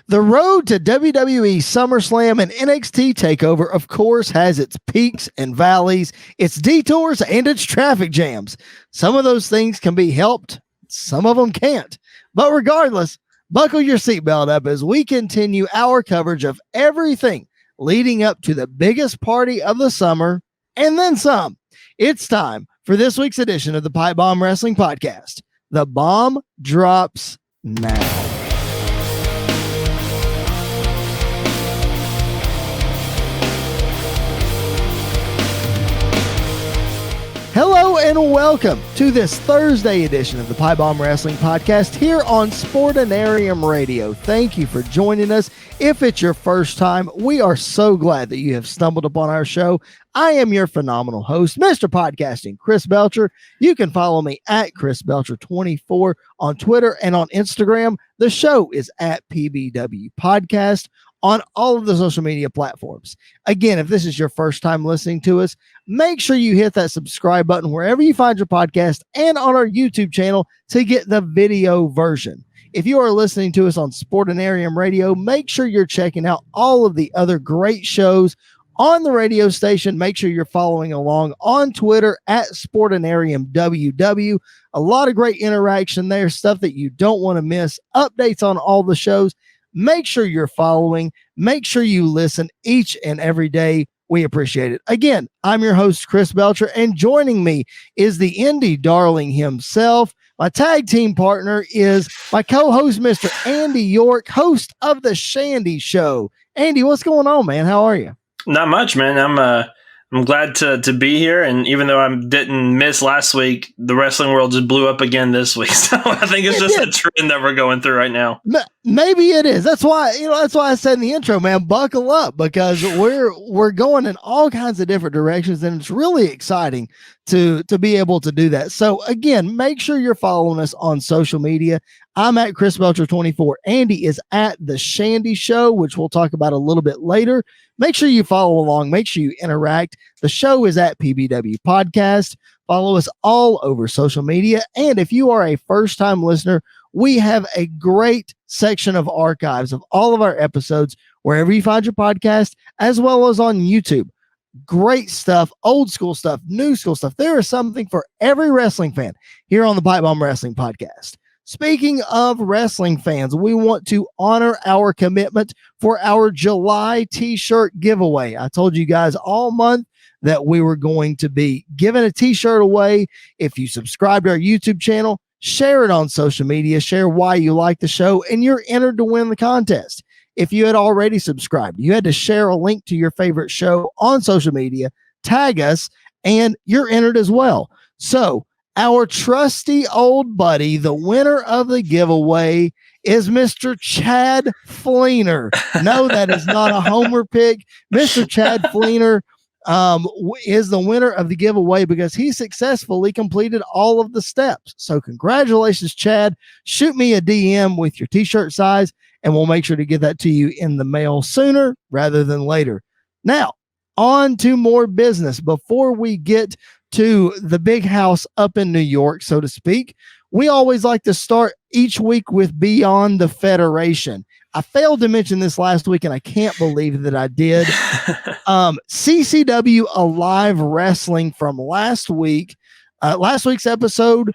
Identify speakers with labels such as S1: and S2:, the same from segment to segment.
S1: The road to WWE SummerSlam and NXT TakeOver, of course, has its peaks and valleys, its detours, and its traffic jams. Some of those things can be helped, some of them can't. But regardless, buckle your seatbelt up as we continue our coverage of everything leading up to the biggest party of the summer, and then some. It's time for this week's edition of the Pipe Bomb Wrestling Podcast. The bomb drops now. Hello and welcome to this Thursday edition of the Pipe Bomb Wrestling Podcast here on Sportinarium Radio. Thank you for joining us. If it's your first time, we are so glad that you have stumbled upon our show. I am your phenomenal host, Mr. Podcasting, Chris Belcher. You can follow me at Chris Belcher24 on Twitter and on Instagram. The show is at PBW Podcast on all of the social media platforms. Again, if this is your first time listening to us, make sure you hit that subscribe button wherever you find your podcast and on our YouTube channel to get the video version. If you are listening to us on Sportinarium Radio, make sure you're checking out all of the other great shows on the radio station. Make sure you're following along on Twitter at SportinariumWW. A lot of great interaction there, stuff that you don't want to miss, updates on all the shows. Make sure you're following. Make sure you listen each and every day. We appreciate it. Again, I'm your host, Chris Belcher, and joining me is the indie darling himself. My tag team partner is my co-host, Mr. Andy York, host of The Shandy Show. Andy, what's going on, man? How are you?
S2: Not much, man. I'm glad to be here, and even though I didn't miss last week, the wrestling world just blew up again this week. So I think it's just a trend that we're going through right now.
S1: Maybe it is. That's why I said in the intro, man, buckle up, because we're going in all kinds of different directions, and it's really exciting to be able to do that. So again, make sure you're following us on social media. I'm at Chris Belcher24. Andy is at The Shandy Show, which we'll talk about a little bit later. Make sure you follow along. Make sure you interact. The show is at PBW Podcast. Follow us all over social media. And if you are a first-time listener, we have a great section of archives of all of our episodes wherever you find your podcast, as well as on YouTube. Great stuff, old school stuff, new school stuff. There is something for every wrestling fan here on the Pipe Bomb Wrestling Podcast. Speaking of wrestling fans, we want to honor our commitment for our July t-shirt giveaway. I told you guys all month that we were going to be giving a t-shirt away. If you subscribe to our YouTube channel, share it on social media, share why you like the show, and you're entered to win the contest. If you had already subscribed, you had to share a link to your favorite show on social media, tag us, and you're entered as well. So our trusty old buddy, the winner of the giveaway, is Mr. Chad Fleener. No, that is not a homer pick. Mr. Chad Fleener is the winner of the giveaway because he successfully completed all of the steps. So congratulations, Chad. Shoot me a DM with your t-shirt size, and we'll make sure to get that to you in the mail sooner rather than later. Now, on to more business. Before we get to the big house up in New York, so to speak, we always like to start each week with Beyond the Federation. I failed to mention this last week, and I can't believe that I did. CCW Alive Wrestling from last week. Last week's episode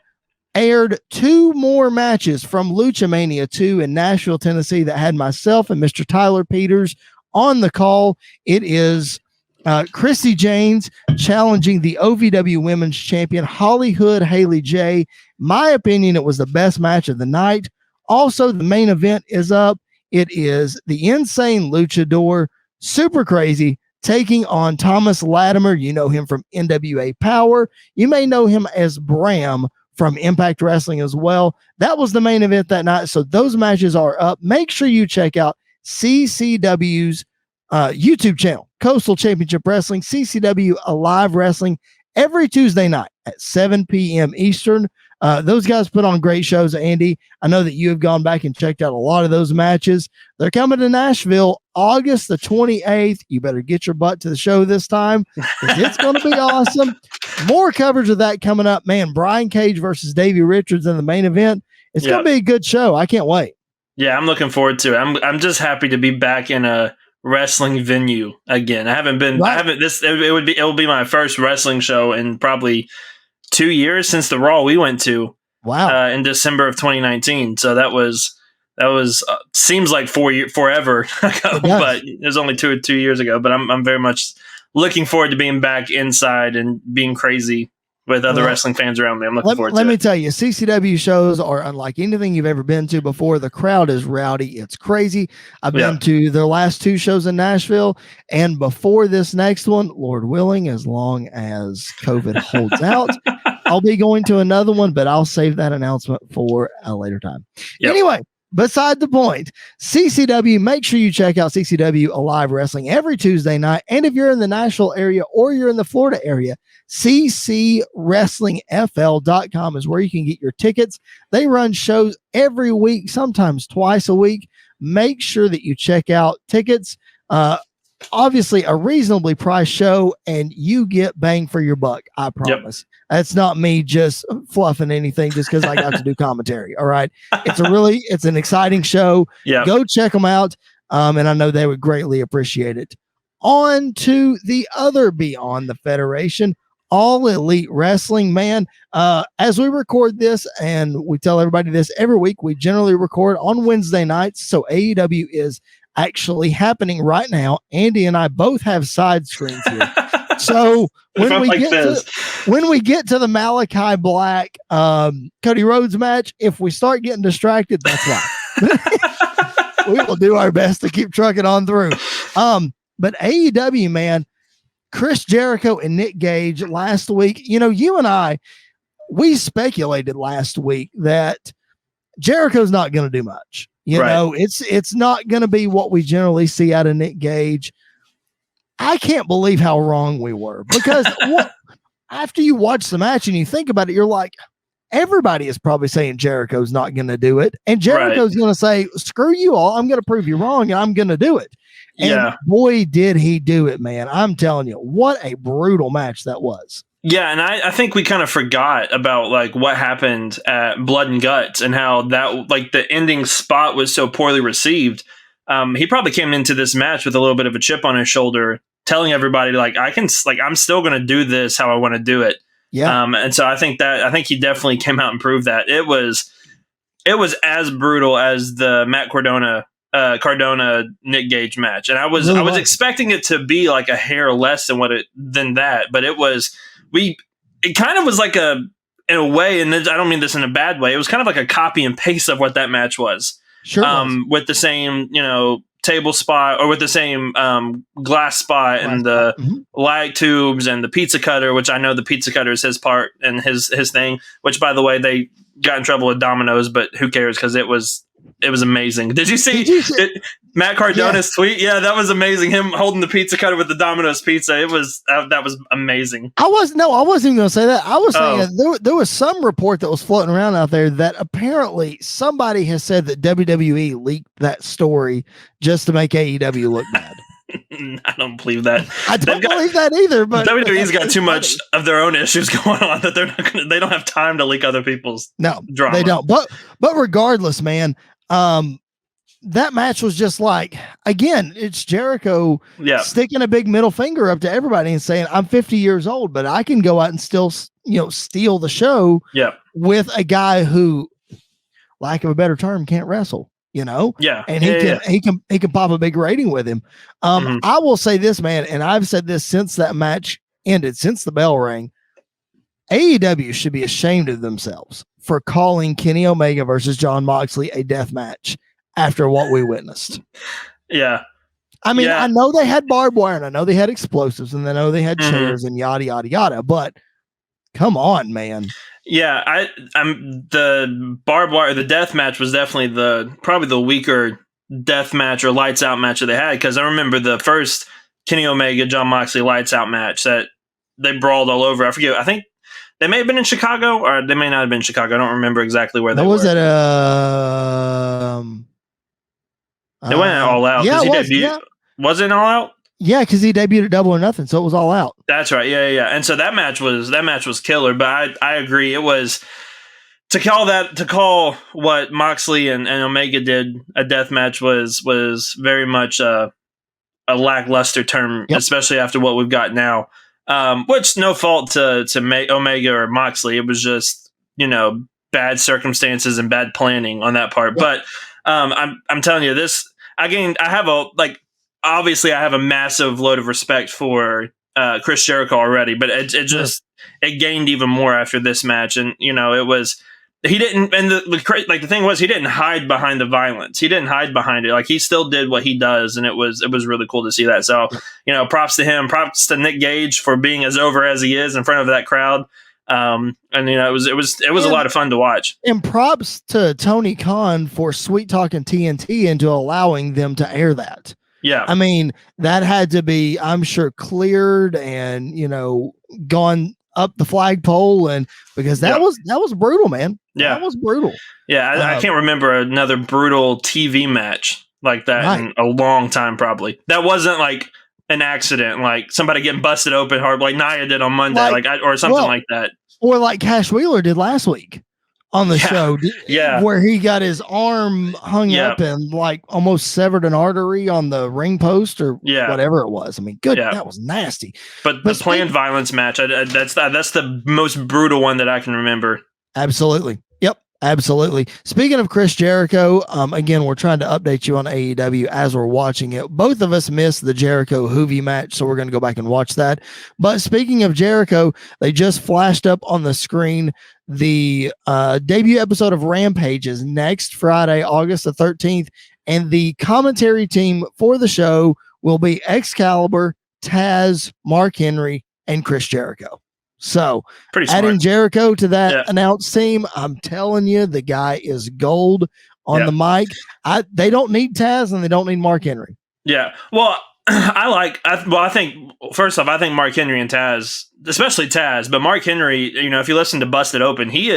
S1: aired two more matches from Lucha Mania 2 in Nashville, Tennessee, that had myself and Mr. Tyler Peters on the call. It is Chrissy Janes challenging the OVW Women's Champion Holly Hood Haley J. My opinion, it was the best match of the night. Also, the main event is up. It is the Insane Luchador, Super Crazy, taking on Thomas Latimer. You know him from NWA Power. You may know him as Bram from Impact Wrestling as well. That was the main event that night. So those matches are up. Make sure you check out CCW's YouTube channel, Coastal Championship Wrestling, CCW Alive Wrestling, every Tuesday night at 7 p.m. Eastern. Those guys put on great shows, Andy. I know that you have gone back and checked out a lot of those matches. They're coming to Nashville August the 28th. You better get your butt to the show this time, because it's going to be awesome. More coverage of that coming up. Man, Brian Cage versus Davey Richards in the main event. It's going to be a good show. I can't wait.
S2: Yeah, I'm looking forward to it. I'm just happy to be back in a wrestling venue again. I haven't been.
S1: Right.
S2: I haven't. It will be my first wrestling show in probably 2 years since the Raw we went to.
S1: Wow.
S2: In December of 2019. So that was seems like forever ago, but it was only 2 years ago. But I'm very much looking forward to being back inside and being crazy with other wrestling fans around me. I'm looking forward to it.
S1: Let me tell you, CCW shows are unlike anything you've ever been to before. The crowd is rowdy. It's crazy. I've been to their last 2 shows in Nashville, and before this next one, Lord willing, as long as COVID holds out, I'll be going to another one, but I'll save that announcement for a later time. Anyway, beside the point, CCW, make sure you check out CCW Alive Wrestling every Tuesday night. And if you're in the Nashville area or you're in the Florida area, ccwrestlingfl.com is where you can get your tickets. They run shows every week, sometimes twice a week. Make sure that you check out tickets. Obviously a reasonably priced show, and you get bang for your buck. I promise. That's not me just fluffing anything just because I got to do commentary. All right. It's an exciting show. Go check them out. And I know they would greatly appreciate it. On to the other Beyond the Federation, All Elite Wrestling, man. As we record this, and we tell everybody this every week, we generally record on Wednesday nights. So AEW is actually happening right now. Andy and I both have side screens here. So when we get to the Malachi Black Cody Rhodes match, if we start getting distracted, that's why. We will do our best to keep trucking on through. But AEW, man, Chris Jericho and Nick Gage last week, you and I, we speculated last week that Jericho's not going to do much. It's not going to be what we generally see out of Nick Gage. I can't believe how wrong we were, because after you watch the match and you think about it, you're like, everybody is probably saying Jericho's not going to do it. And Jericho's going to say, screw you all. I'm going to prove you wrong, and I'm going to do it. And boy, did he do it, man. I'm telling you, what a brutal match that was.
S2: Yeah, and I think we kind of forgot about like what happened at Blood and Guts and how that like the ending spot was so poorly received. He probably came into this match with a little bit of a chip on his shoulder, telling everybody like I'm still going to do this how I want to do it. Yeah. And so I think he definitely came out and proved that it was as brutal as the Matt Cardona Nick Gage match, and I was expecting it to be like a hair less than that, but it kind of was like in a way, and I don't mean this in a bad way, it was kind of like a copy and paste of what that match was.
S1: Sure.
S2: With the same, table spot, or with the same glass spot and the light tubes and the pizza cutter, which I know the pizza cutter is his part and his thing, which by the way, they got in trouble with Domino's, but who cares? Because it was amazing. Did you see Matt Cardona's tweet? Yeah, that was amazing. Him holding the pizza cutter with the Domino's pizza. That was amazing. I wasn't
S1: even going to say that. I was saying there was some report that was floating around out there that apparently somebody has said that WWE leaked that story just to make AEW look bad.
S2: I don't believe that.
S1: I don't believe that either. But
S2: WWE's got too much of their own issues going on that they don't have time to leak other people's drama.
S1: They don't. But regardless, man, that match was just like, again, it's Jericho sticking a big middle finger up to everybody and saying, I'm 50 years old, but I can go out and still, steal the show with a guy who, lack of a better term, can't wrestle. And he can pop a big rating with him. I will say this, man, and I've said this since that match ended, since the bell rang. AEW should be ashamed of themselves for calling Kenny Omega versus Jon Moxley a death match after what we witnessed.
S2: Yeah.
S1: I mean, I know they had barbed wire, and I know they had explosives, and I know they had chairs and yada, yada, yada, but come on, man.
S2: Yeah, I'm the barbed wire. The death match was definitely probably the weaker death match or lights out match that they had, because I remember the first Kenny Omega Jon Moxley lights out match that they brawled all over. I forget. I think they may have been in Chicago, or they may not have been in Chicago. I don't remember exactly where they were.
S1: Was it?
S2: They went all out.
S1: Yeah,
S2: Was it all out?
S1: Yeah, because he debuted at Double or Nothing, so it was all out.
S2: That's right. Yeah. And so that match was killer. But I agree. It was to call what Moxley and Omega did a death match was very much a lackluster term, especially after what we've got now. Which no fault to Omega or Moxley. It was just, bad circumstances and bad planning on that part. But I'm telling you this, obviously I have a massive load of respect for Chris Jericho already, but it gained even more after this match. And, it was, he didn't, and the thing was, he didn't hide behind the violence. He didn't hide behind it. Like, he still did what he does, and it was really cool to see that. So, props to him. Props to Nick Gage for being as over as he is in front of that crowd. And it was a lot of fun to watch.
S1: And props to Tony Khan for sweet talking TNT into allowing them to air that.
S2: Yeah,
S1: I mean, that had to be, I'm sure, cleared and gone up the flagpole, and because that was brutal, man.
S2: Yeah,
S1: that was brutal.
S2: Yeah, I can't remember another brutal TV match like that in a long time. Probably that wasn't like an accident, like somebody getting busted open hard, like Nia did on Monday, or something like that,
S1: or like Cash Wheeler did last week on the show, where he got his arm hung up and like almost severed an artery on the ring post or whatever it was. I mean, that was nasty.
S2: But the planned violence match, that's the most brutal one that I can remember.
S1: Absolutely. Yep. Absolutely. Speaking of Chris Jericho, again, we're trying to update you on AEW as we're watching it. Both of us missed the Jericho Hoovy match, so we're going to go back and watch that. But speaking of Jericho, they just flashed up on the screen the debut episode of Rampage is next Friday, August the 13th, and the commentary team for the show will be Excalibur, Taz, Mark Henry, and Chris Jericho. So adding Jericho to that announced team, I'm telling you, the guy is gold on the mic. They don't need Taz and they don't need Mark Henry.
S2: Yeah. Well, I think first off, I think Mark Henry and Taz, especially Taz, but Mark Henry, if you listen to Busted Open, he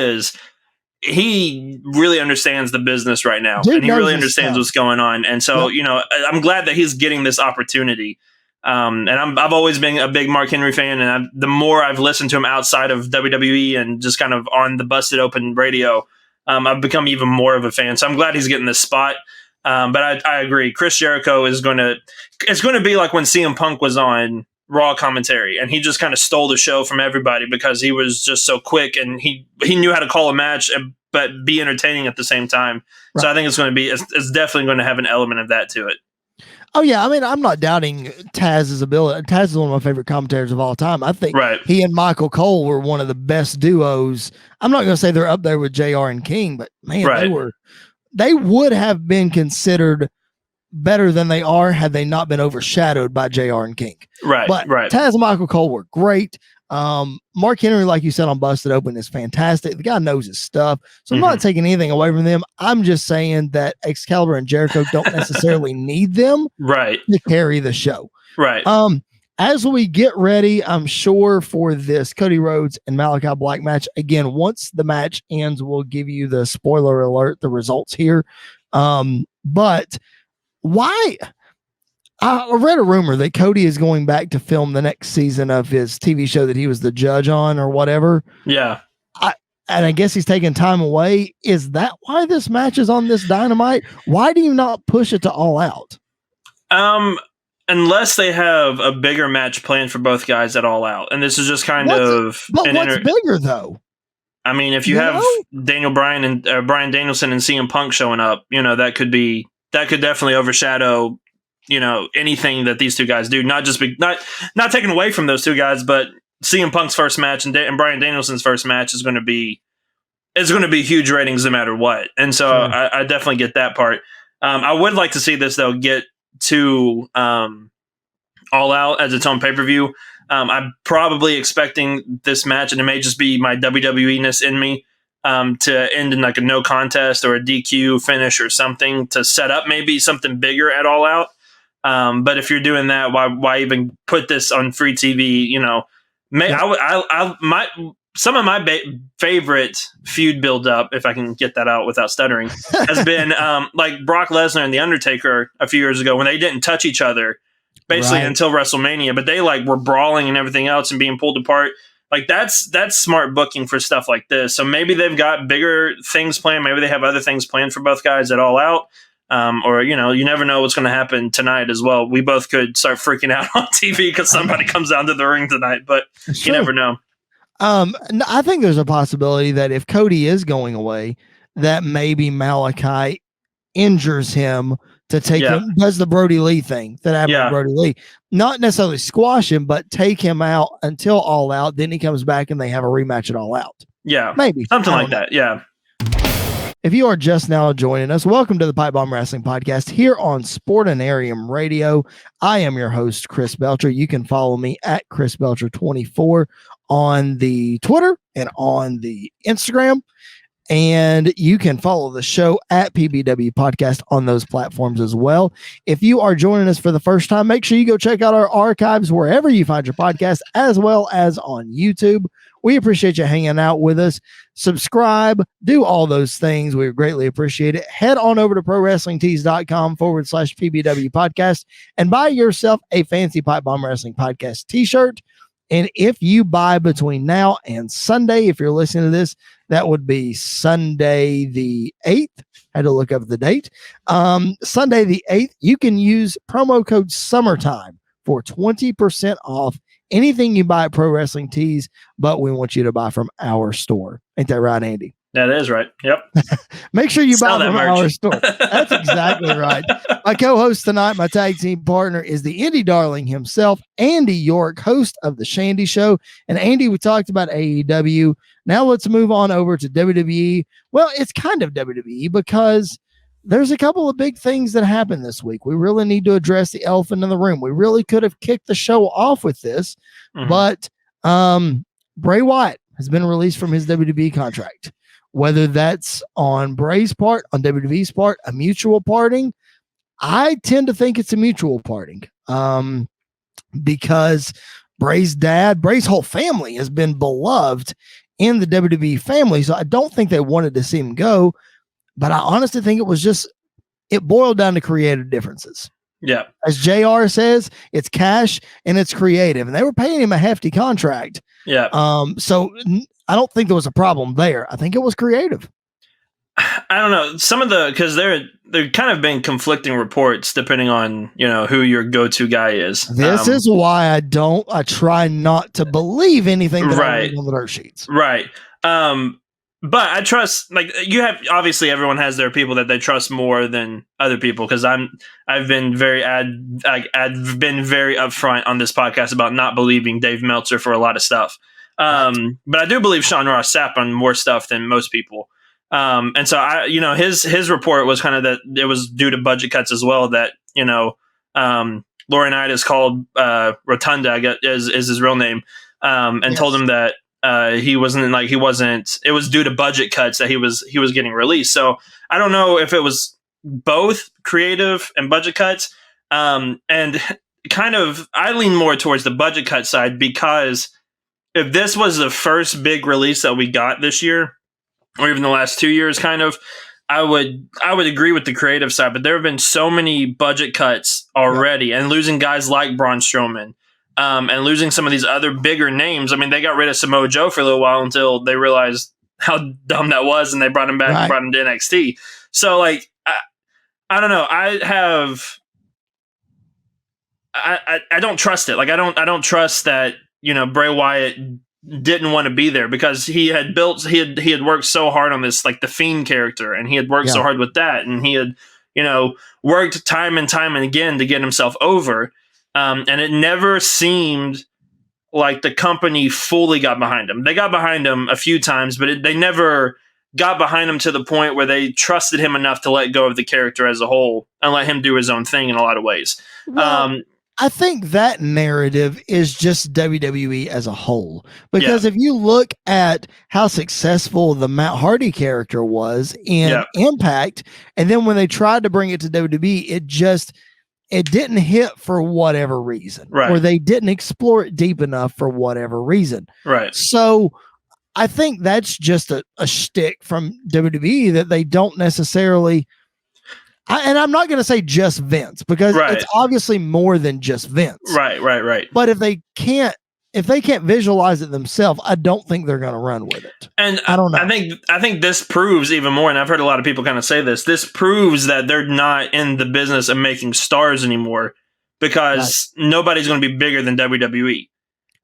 S2: really understands the business right now. And he really understands what's going on. And so, I'm glad that he's getting this opportunity. And I've always been a big Mark Henry fan, and the more I've listened to him outside of WWE and just kind of on the Busted Open radio, I've become even more of a fan. So I'm glad he's getting this spot. But I agree, Chris Jericho it's going to be like when CM Punk was on Raw commentary, and he just kind of stole the show from everybody because he was just so quick and he knew how to call a match, but be entertaining at the same time. Right. So I think it's definitely going to have an element of that to it.
S1: Oh, yeah. I mean, I'm not doubting Taz's ability. Taz is one of my favorite commentators of all time. I think he and Michael Cole were one of the best duos. I'm not going to say they're up there with JR and King, but man, they would have been considered better than they are had they not been overshadowed by JR and King.
S2: Right.
S1: But Taz and Michael Cole were great. Mark Henry, like you said on Busted Open, is fantastic. The guy knows his stuff. So I'm not taking anything away from them. I'm just saying that Excalibur and Jericho don't necessarily need them to carry the show.
S2: Right.
S1: As we get ready, I'm sure for this Cody Rhodes and Malachi Black match, again, once the match ends, we'll give you the spoiler alert, the results here. But why? I read a rumor that Cody is going back to film the next season of his TV show that he was the judge on or whatever.
S2: Yeah.
S1: And I guess he's taking time away. Is that why this match is on this Dynamite? Why do you not push it to All Out?
S2: Unless they have a bigger match planned for both guys at All Out. And this is just kind of...
S1: But what's bigger, though?
S2: I mean, if you have Daniel Bryan and Bryan Danielson and CM Punk showing up, that could definitely overshadow anything that these two guys do. Not taken away from those two guys, but CM Punk's first match and Bryan Danielson's first match is going to be huge ratings no matter what. And so I definitely get that part. I would like to see this though get to All Out as its own pay-per-view. I'm probably expecting this match, and it may just be my WWE-ness in me, to end in like a no contest or a DQ finish or something to set up maybe something bigger at All Out. But if you're doing that, why even put this on free TV? Some of my favorite feud build up, if I can get that out without stuttering, has been like Brock Lesnar and The Undertaker a few years ago when they didn't touch each other basically until WrestleMania, but they like were brawling and everything else and being pulled apart. Like that's smart booking for stuff like this. So maybe they've got bigger things planned. Maybe they have other things planned for both guys at All Out. Or, you never know what's going to happen tonight as well. We both could start freaking out on TV because somebody comes down to the ring tonight, but you never know.
S1: I think there's a possibility that if Cody is going away, that maybe Malachi injures him to take him, does the Brody Lee thing that happened with Brody Lee. Not necessarily squash him, but take him out until All Out. Then he comes back and they have a rematch at All Out.
S2: Yeah.
S1: Maybe.
S2: Something like that. Yeah.
S1: If you are just now joining us, welcome to the Pipe Bomb Wrestling Podcast here on Sportinarium Radio. I am your host, Chris Belcher. You can follow me at Chris Belcher24 on the Twitter and on the Instagram. And you can follow the show at PBW Podcast on those platforms as well. If you are joining us for the first time, make sure you go check out our archives wherever you find your podcast, as well as on YouTube. We appreciate you hanging out with us. Subscribe, do all those things. We greatly appreciate it. Head on over to ProWrestlingTees.com/PBW Podcast and buy yourself a Fancy Pipe Bomb Wrestling Podcast t-shirt. And if you buy between now and Sunday, if you're listening to this, that would be Sunday the 8th. I had to look up the date. Sunday the 8th, you can use promo code SUMMERTIME for 20% off anything you buy at Pro Wrestling Tees, but we want you to buy from our store. Ain't that right, Andy?
S2: That is right. Yep.
S1: Make sure you buy from
S2: merch.
S1: our store. That's exactly right. My co-host tonight, my tag team partner, is the indie darling himself, Andy York, host of The Shandy Show. And Andy, we talked about AEW. Now let's move on over to WWE. Well, it's kind of WWE because there's a couple of big things that happened this week. We really need to address the elephant in the room. We really could have kicked the show off with this, but Bray Wyatt has been released from his WWE contract. Whether that's on Bray's part, on WWE's part, a mutual parting, I tend to think it's a mutual parting because Bray's dad, Bray's whole family has been beloved in the WWE family. So I don't think they wanted to see him go, but I honestly think it boiled down to creative differences.
S2: Yeah.
S1: As JR says, it's cash and it's creative, and they were paying him a hefty contract.
S2: Yeah.
S1: So I don't think there was a problem there. I think it was creative.
S2: I don't know. Because there kind of been conflicting reports depending on, who your go-to guy is.
S1: This is why I try not to believe anything that I read on the dirt sheets.
S2: Right. But I trust, obviously everyone has their people that they trust more than other people. Because I've been very upfront on this podcast about not believing Dave Meltzer for a lot of stuff. But I do believe Sean Ross Sapp on more stuff than most people. And so his report was kind of that it was due to budget cuts as well. That Laurinaitis called Rotunda, I guess is his real name, and told him that. It was due to budget cuts that he was getting released. So I don't know if it was both creative and budget cuts. And kind of, I lean more towards the budget cut side because if this was the first big release that we got this year, or even the last 2 years, kind of, I would agree with the creative side, but there have been so many budget cuts already and losing guys like Braun Strowman. And losing some of these other bigger names. I mean, they got rid of Samoa Joe for a little while until they realized how dumb that was, and they brought him back and brought him to NXT. So, I don't know. I don't trust it. I don't trust that Bray Wyatt didn't want to be there because he had worked so hard on this, the Fiend character, and he had worked so hard with that, and he had worked time and time and again to get himself over. And it never seemed like the company fully got behind him. They got behind him a few times, but they never got behind him to the point where they trusted him enough to let go of the character as a whole and let him do his own thing in a lot of ways.
S1: Well, I think that narrative is just WWE as a whole. Because if you look at how successful the Matt Hardy character was in Impact, and then when they tried to bring it to WWE, it didn't hit for whatever reason, or they didn't explore it deep enough for whatever reason.
S2: Right.
S1: So I think that's just a shtick from WWE that they don't necessarily, and I'm not going to say just Vince because it's obviously more than just Vince.
S2: Right.
S1: But if they can't if they can't visualize it themselves, I don't think they're going to run with it.
S2: And
S1: I don't know.
S2: I think this proves even more, and I've heard a lot of people kind of say this. This proves that they're not in the business of making stars anymore, because nobody's going to be bigger than WWE.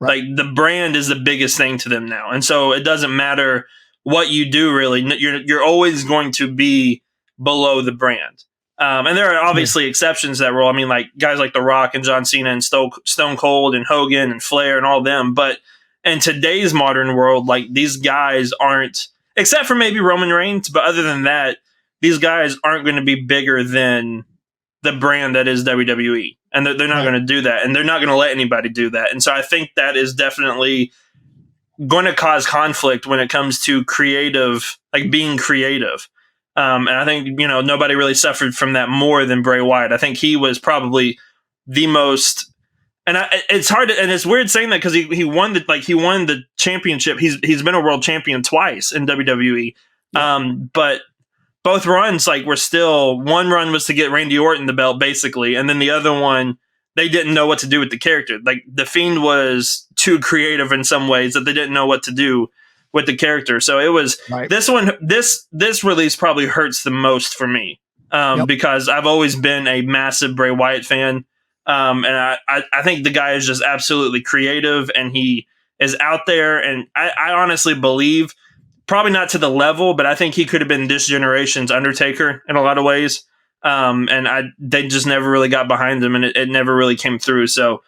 S2: Right. Like, the brand is the biggest thing to them now, and so it doesn't matter what you do. Really, you're always going to be below the brand. And there are obviously exceptions to that rule. I mean, like guys like The Rock and John Cena and Stone Cold and Hogan and Flair and all them. But in today's modern world, like, these guys aren't, except for maybe Roman Reigns, but other than that, these guys aren't going to be bigger than the brand that is WWE. And they're not going to do that. And they're not going to let anybody do that. And so I think that is definitely going to cause conflict when it comes to creative, like being creative. And I think, nobody really suffered from that more than Bray Wyatt. I think he was probably the most, and it's hard and it's weird saying that because he won the championship. He's been a world champion twice in WWE. But both runs, were still, one run was to get Randy Orton the belt basically, and then the other one, they didn't know what to do with the character. Like, the Fiend was too creative in some ways that they didn't know what to do with the character. So it was this one, this release probably hurts the most for me, because I've always been a massive Bray Wyatt fan. And I think the guy is just absolutely creative, and he is out there. And I honestly believe, probably not to the level, but I think he could have been this generation's Undertaker in a lot of ways. And they just never really got behind him, and it never really came through. So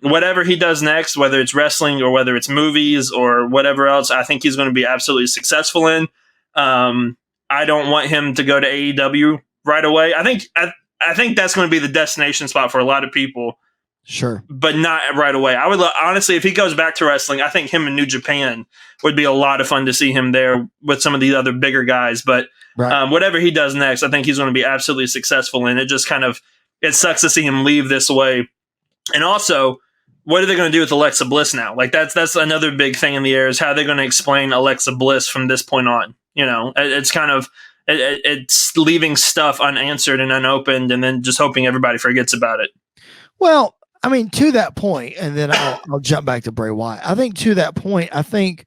S2: whatever he does next, whether it's wrestling or whether it's movies or whatever else, I think he's going to be absolutely successful in. I don't want him to go to AEW right away. I think that's going to be the destination spot for a lot of people.
S1: Sure. But
S2: not right away. I would honestly, if he goes back to wrestling, I think him in New Japan would be a lot of fun to see him there with some of the other bigger guys. But whatever he does next, I think he's going to be absolutely successful in. It just it sucks to see him leave this way. And also, what are they going to do with Alexa Bliss now? Like, that's another big thing in the air, is how they're going to explain Alexa Bliss from this point on. It's it's leaving stuff unanswered and unopened, and then just hoping everybody forgets about it.
S1: Well, I mean, to that point, and then I'll jump back to Bray Wyatt. I think to that point, I think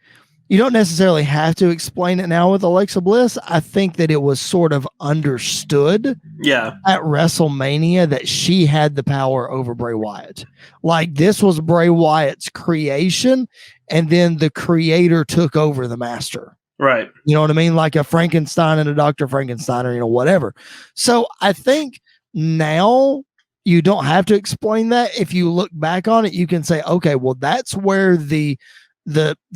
S1: you don't necessarily have to explain it now with Alexa Bliss. I think that it was sort of understood at WrestleMania that she had the power over Bray Wyatt. Like, this was Bray Wyatt's creation, and then the creator took over the master.
S2: Right.
S1: You know what I mean? Like a Frankenstein and a Dr. Frankenstein, or, whatever. So I think now you don't have to explain that. If you look back on it, you can say, okay, well, that's where the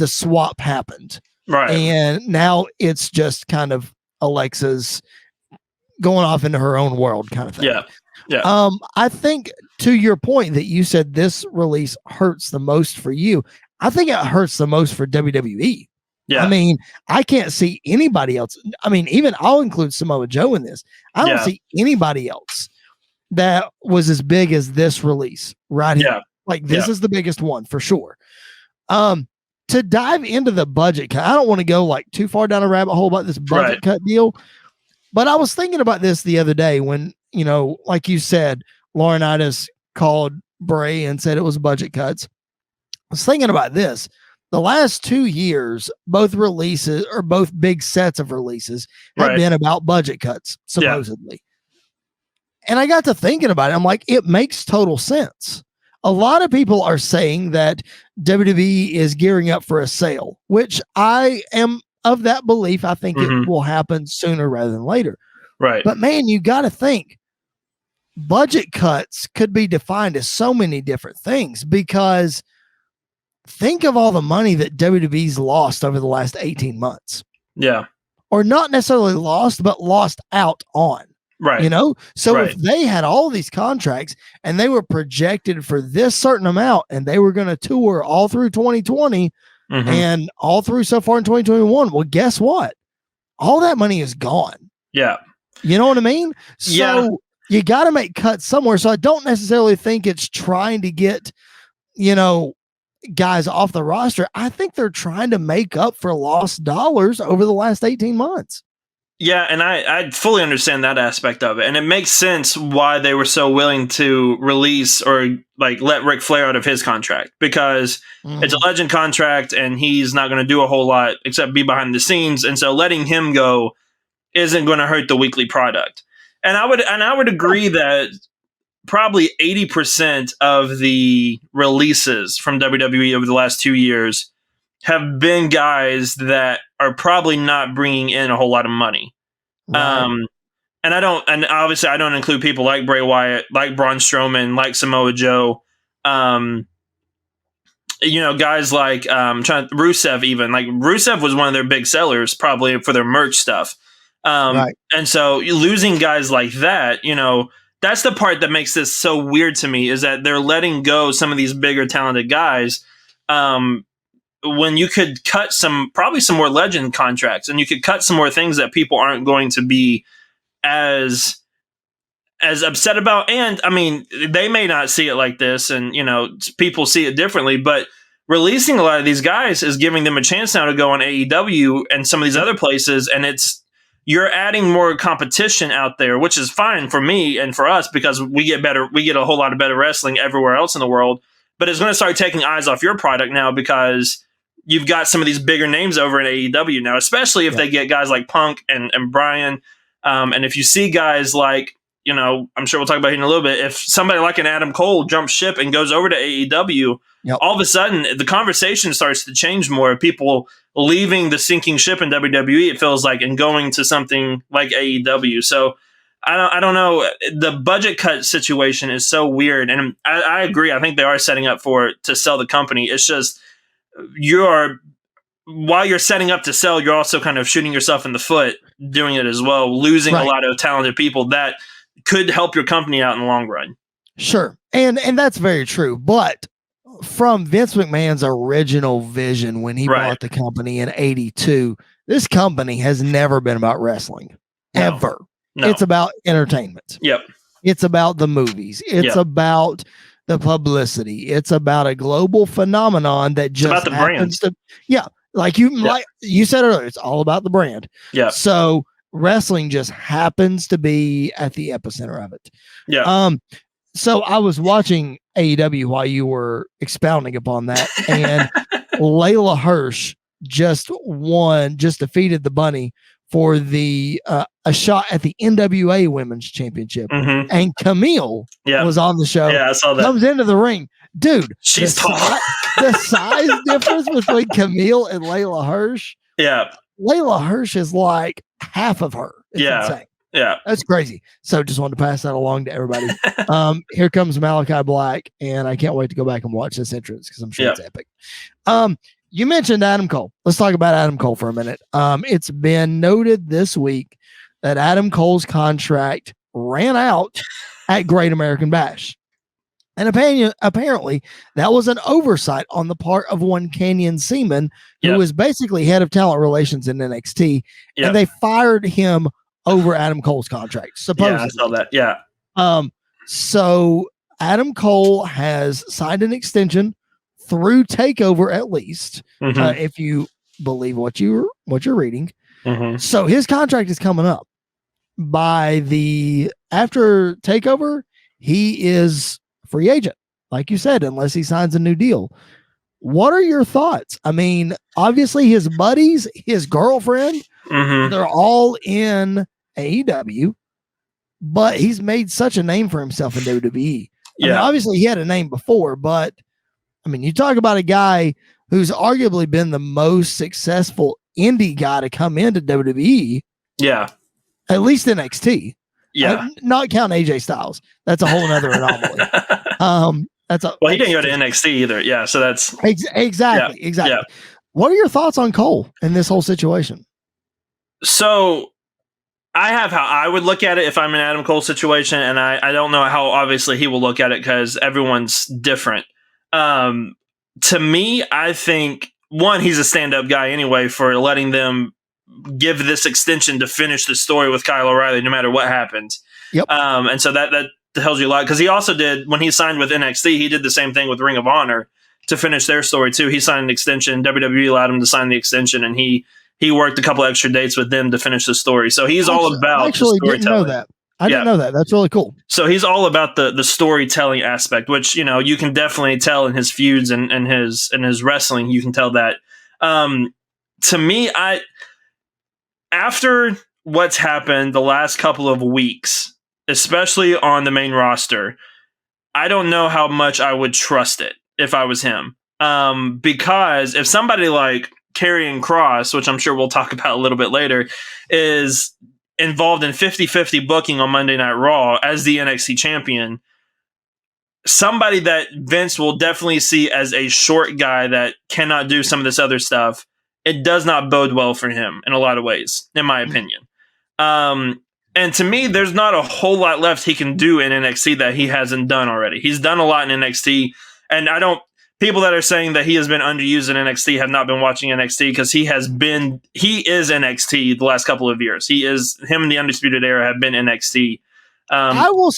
S1: swap happened. Right. And now it's just kind of Alexa's going off into her own world kind of thing.
S2: Yeah. Yeah.
S1: I think, to your point that you said this release hurts the most for you, I think it hurts the most for WWE. Yeah. I mean, I can't see anybody else. I mean, even I'll include Samoa Joe in this. I don't see anybody else that was as big as this release right here. Like, this is the biggest one for sure. To dive into the budget cut, I don't want to go too far down a rabbit hole about this budget cut deal, but I was thinking about this the other day when, like you said, Laurinaitis called Bray and said it was budget cuts. I was thinking about this. The last 2 years, both releases, or both big sets of releases, have been about budget cuts, supposedly. And I got to thinking about it. I'm like, it makes total sense. A lot of people are saying that WWE is gearing up for a sale, which I am of that belief. I think it will happen sooner rather than later.
S2: Right.
S1: But man, you got to think, budget cuts could be defined as so many different things, because think of all the money that WWE's lost over the last 18 months.
S2: Yeah.
S1: Or not necessarily lost, but lost out on.
S2: Right.
S1: So if they had all these contracts and they were projected for this certain amount, and they were going to tour all through 2020 and all through so far in 2021, well, guess what? All that money is gone.
S2: Yeah.
S1: You know what I mean? So you got to make cuts somewhere. So I don't necessarily think it's trying to get, guys off the roster. I think they're trying to make up for lost dollars over the last 18 months.
S2: Yeah, and I fully understand that aspect of it, and it makes sense why they were so willing to release or like let Ric Flair out of his contract, because it's a legend contract and he's not going to do a whole lot except be behind the scenes, and so letting him go isn't going to hurt the weekly product. And I would agree that probably 80% of the releases from WWE over the last 2 years have been guys that are probably not bringing in a whole lot of money.
S1: Right.
S2: And obviously I don't include people like Bray Wyatt, like Braun Strowman, like Samoa Joe, guys like Rusev. Even like Rusev was one of their big sellers, probably for their merch stuff.
S1: Right.
S2: And so losing guys like that, that's the part that makes this so weird to me, is that they're letting go some of these bigger talented guys. When you could cut probably some more legend contracts, and you could cut some more things that people aren't going to be as upset about. And I mean, they may not see it like this, and people see it differently, but releasing a lot of these guys is giving them a chance now to go on AEW and some of these other places, and you're adding more competition out there, which is fine for me and for us, because we get a whole lot of better wrestling everywhere else in the world. But it's going to start taking eyes off your product now, because you've got some of these bigger names over in AEW now, especially if they get guys like Punk and Brian. And if you see guys like, I'm sure we'll talk about it in a little bit, if somebody like an Adam Cole jumps ship and goes over to AEW, all of a sudden the conversation starts to change more. People leaving the sinking ship in WWE, it feels like, and going to something like AEW. So I don't know. The budget cut situation is so weird. And I agree. I think they are setting up to sell the company. It's just, while you're setting up to sell, you're also kind of shooting yourself in the foot doing it as well, losing a lot of talented people that could help your company out in the long run.
S1: Sure. And that's very true. But from Vince McMahon's original vision when he bought the company in 82, this company has never been about wrestling. Ever. No. It's about entertainment.
S2: Yep.
S1: It's about the movies. It's about the publicity. It's about a global phenomenon that just
S2: about the
S1: happens brand. Like you said earlier, it's all about the brand.
S2: Yeah.
S1: So wrestling just happens to be at the epicenter of it.
S2: Yeah.
S1: So I was watching AEW while you were expounding upon that, and Layla Hirsch just defeated the Bunny for the a shot at the NWA Women's Championship. Mm-hmm. And Camille was on the show.
S2: Yeah, I saw that.
S1: Comes into the ring. Dude,
S2: she's tall.
S1: The size difference between Camille and Layla Hirsch.
S2: Yeah.
S1: Layla Hirsch is like half of her. It's insane.
S2: Yeah.
S1: That's crazy. So just wanted to pass that along to everybody. Here comes Malachi Black, and I can't wait to go back and watch this entrance because I'm sure it's epic. You mentioned Adam Cole. Let's talk about Adam Cole for a minute. It's been noted this week that Adam Cole's contract ran out at Great American Bash. And apparently that was an oversight on the part of one Canyon Seaman, who was basically head of talent relations in NXT. And they fired him over Adam Cole's contract, supposedly.
S2: Yeah, I saw that. Yeah.
S1: So Adam Cole has signed an extension through TakeOver, at least, if you believe what you're reading. Mm-hmm. So his contract is coming up. After TakeOver, he is free agent, like you said, unless he signs a new deal. What are your thoughts? I mean, obviously his buddies, his girlfriend, they're all in AEW, but he's made such a name for himself in WWE. I mean, obviously he had a name before, but I mean, you talk about a guy who's arguably been the most successful indie guy to come into WWE.
S2: Yeah.
S1: At least NXT.
S2: Yeah.
S1: Not count AJ Styles. That's a whole nother anomaly.
S2: He didn't go to NXT either. Yeah. So that's
S1: exactly. Yeah. What are your thoughts on Cole in this whole situation?
S2: So I have how I would look at it if I'm in Adam Cole situation, and I don't know how obviously he will look at it because everyone's different. To me, I think one, he's a stand-up guy anyway for letting them give this extension to finish the story with Kyle O'Reilly, no matter what happens.
S1: Yep.
S2: And so that tells you a lot, because he also did, when he signed with NXT, he did the same thing with Ring of Honor to finish their story too. He signed an extension. WWE allowed him to sign the extension, and he he worked a couple extra dates with them to finish the story. So he's all about
S1: I actually
S2: the
S1: didn't know that. I didn't know that. That's really cool.
S2: So he's all about the storytelling aspect, which, you know, you can definitely tell in his feuds and his wrestling. You can tell that. To me, after what's happened the last couple of weeks, especially on the main roster, I don't know how much I would trust it if I was him. Because if somebody like Karrion Kross, which I'm sure we'll talk about a little bit later, is involved in 50-50 booking on Monday Night Raw as the NXT champion, somebody that Vince will definitely see as a short guy that cannot do some of this other stuff, it does not bode well for him in a lot of ways, in my opinion. And to me, there's not a whole lot left he can do in NXT that he hasn't done already. He's done a lot in NXT, and people that are saying that he has been underused in NXT have not been watching NXT, because he is NXT the last couple of years. Him and the Undisputed Era have been NXT.
S1: I will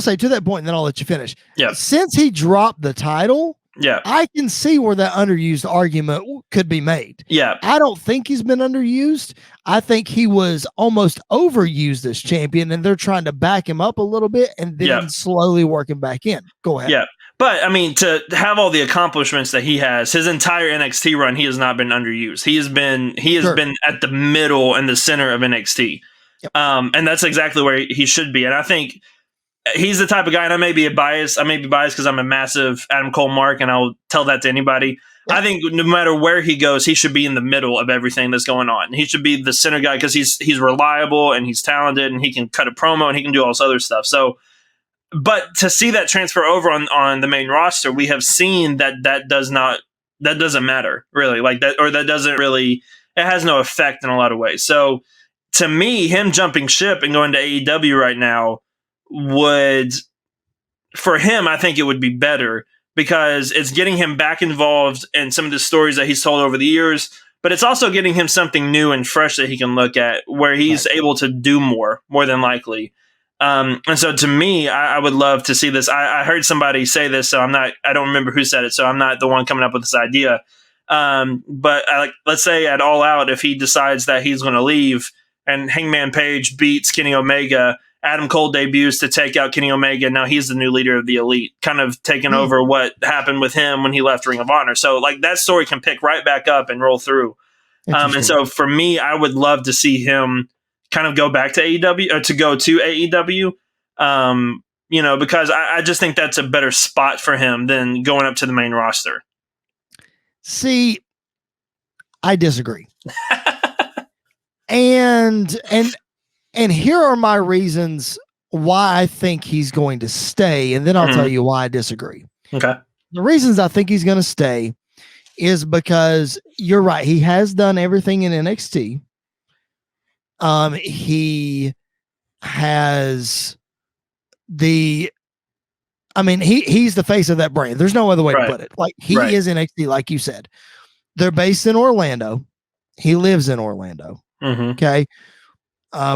S1: say to that point, and then I'll let you finish.
S2: Yeah.
S1: Since he dropped the title,
S2: yeah,
S1: I can see where that underused argument could be made.
S2: Yeah.
S1: I don't think he's been underused. I think he was almost overused as champion, and they're trying to back him up a little bit and then slowly work him back in. Go ahead.
S2: Yeah. But I mean, to have all the accomplishments that he has, his entire NXT run, he has not been underused. He has been at the middle and the center of NXT.
S1: Yep.
S2: And that's exactly where he should be. And I think he's the type of guy, and I may be biased because I'm a massive Adam Cole mark, and I'll tell that to anybody. Yep. I think no matter where he goes, he should be in the middle of everything that's going on. He should be the center guy, because he's reliable and he's talented, and he can cut a promo and he can do all this other stuff. So, but to see that transfer over on the main roster, we have seen that doesn't matter really, like that, or that doesn't really, it has no effect in a lot of ways. So to me, him jumping ship and going to AEW right now for him, I think it would be better, because it's getting him back involved in some of the stories that he's told over the years, but it's also getting him something new and fresh that he can look at, where he's able to do more than likely. And so to me, I would love to see this. I heard somebody say this, so I don't remember who said it, so I'm not the one coming up with this idea. But let's say at All Out, if he decides that he's going to leave and Hangman Page beats Kenny Omega, Adam Cole debuts to take out Kenny Omega. Now he's the new leader of the Elite, kind of taking over what happened with him when he left Ring of Honor. So like that story can pick right back up and roll through. And so for me, I would love to see him kind of go back to AEW, or to go to AEW, because I just think that's a better spot for him than going up to the main roster.
S1: See, I disagree. and here are my reasons why I think he's going to stay, and then I'll tell you why I disagree.
S2: Okay.
S1: The reasons I think he's going to stay is because you're right. He has done everything in NXT. He has he's the face of that brand. There's no other way to put it. Like he is NXT, like you said. They're based in Orlando. He lives in Orlando.
S2: Mm-hmm.
S1: Okay.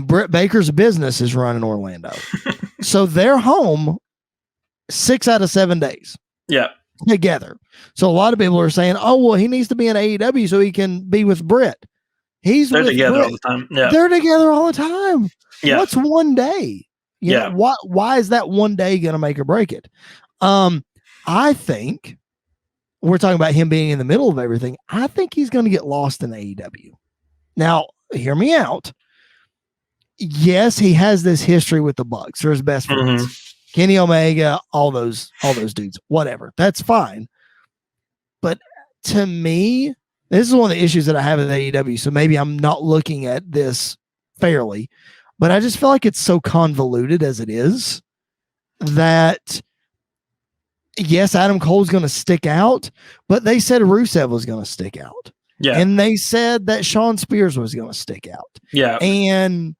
S1: Britt Baker's business is run in Orlando. So they're home 6 out of 7 days.
S2: Yeah.
S1: Together. So a lot of people are saying, oh, well, he needs to be in AEW so he can be with Britt. They're
S2: together all the time. Yeah.
S1: They're together all the time.
S2: Yeah.
S1: What's one day? You know, why is that one day going to make or break it? I think we're talking about him being in the middle of everything. I think he's going to get lost in AEW. Now, hear me out. Yes, he has this history with the Bucks. They're his best friends.
S2: Mm-hmm.
S1: Kenny Omega, all those dudes, whatever. That's fine. But to me, this is one of the issues that I have with AEW. So maybe I'm not looking at this fairly, but I just feel like it's so convoluted as it is that yes, Adam Cole's going to stick out, but they said Rusev was going to stick out.
S2: Yeah.
S1: And they said that Shawn Spears was going to stick out.
S2: Yeah.
S1: And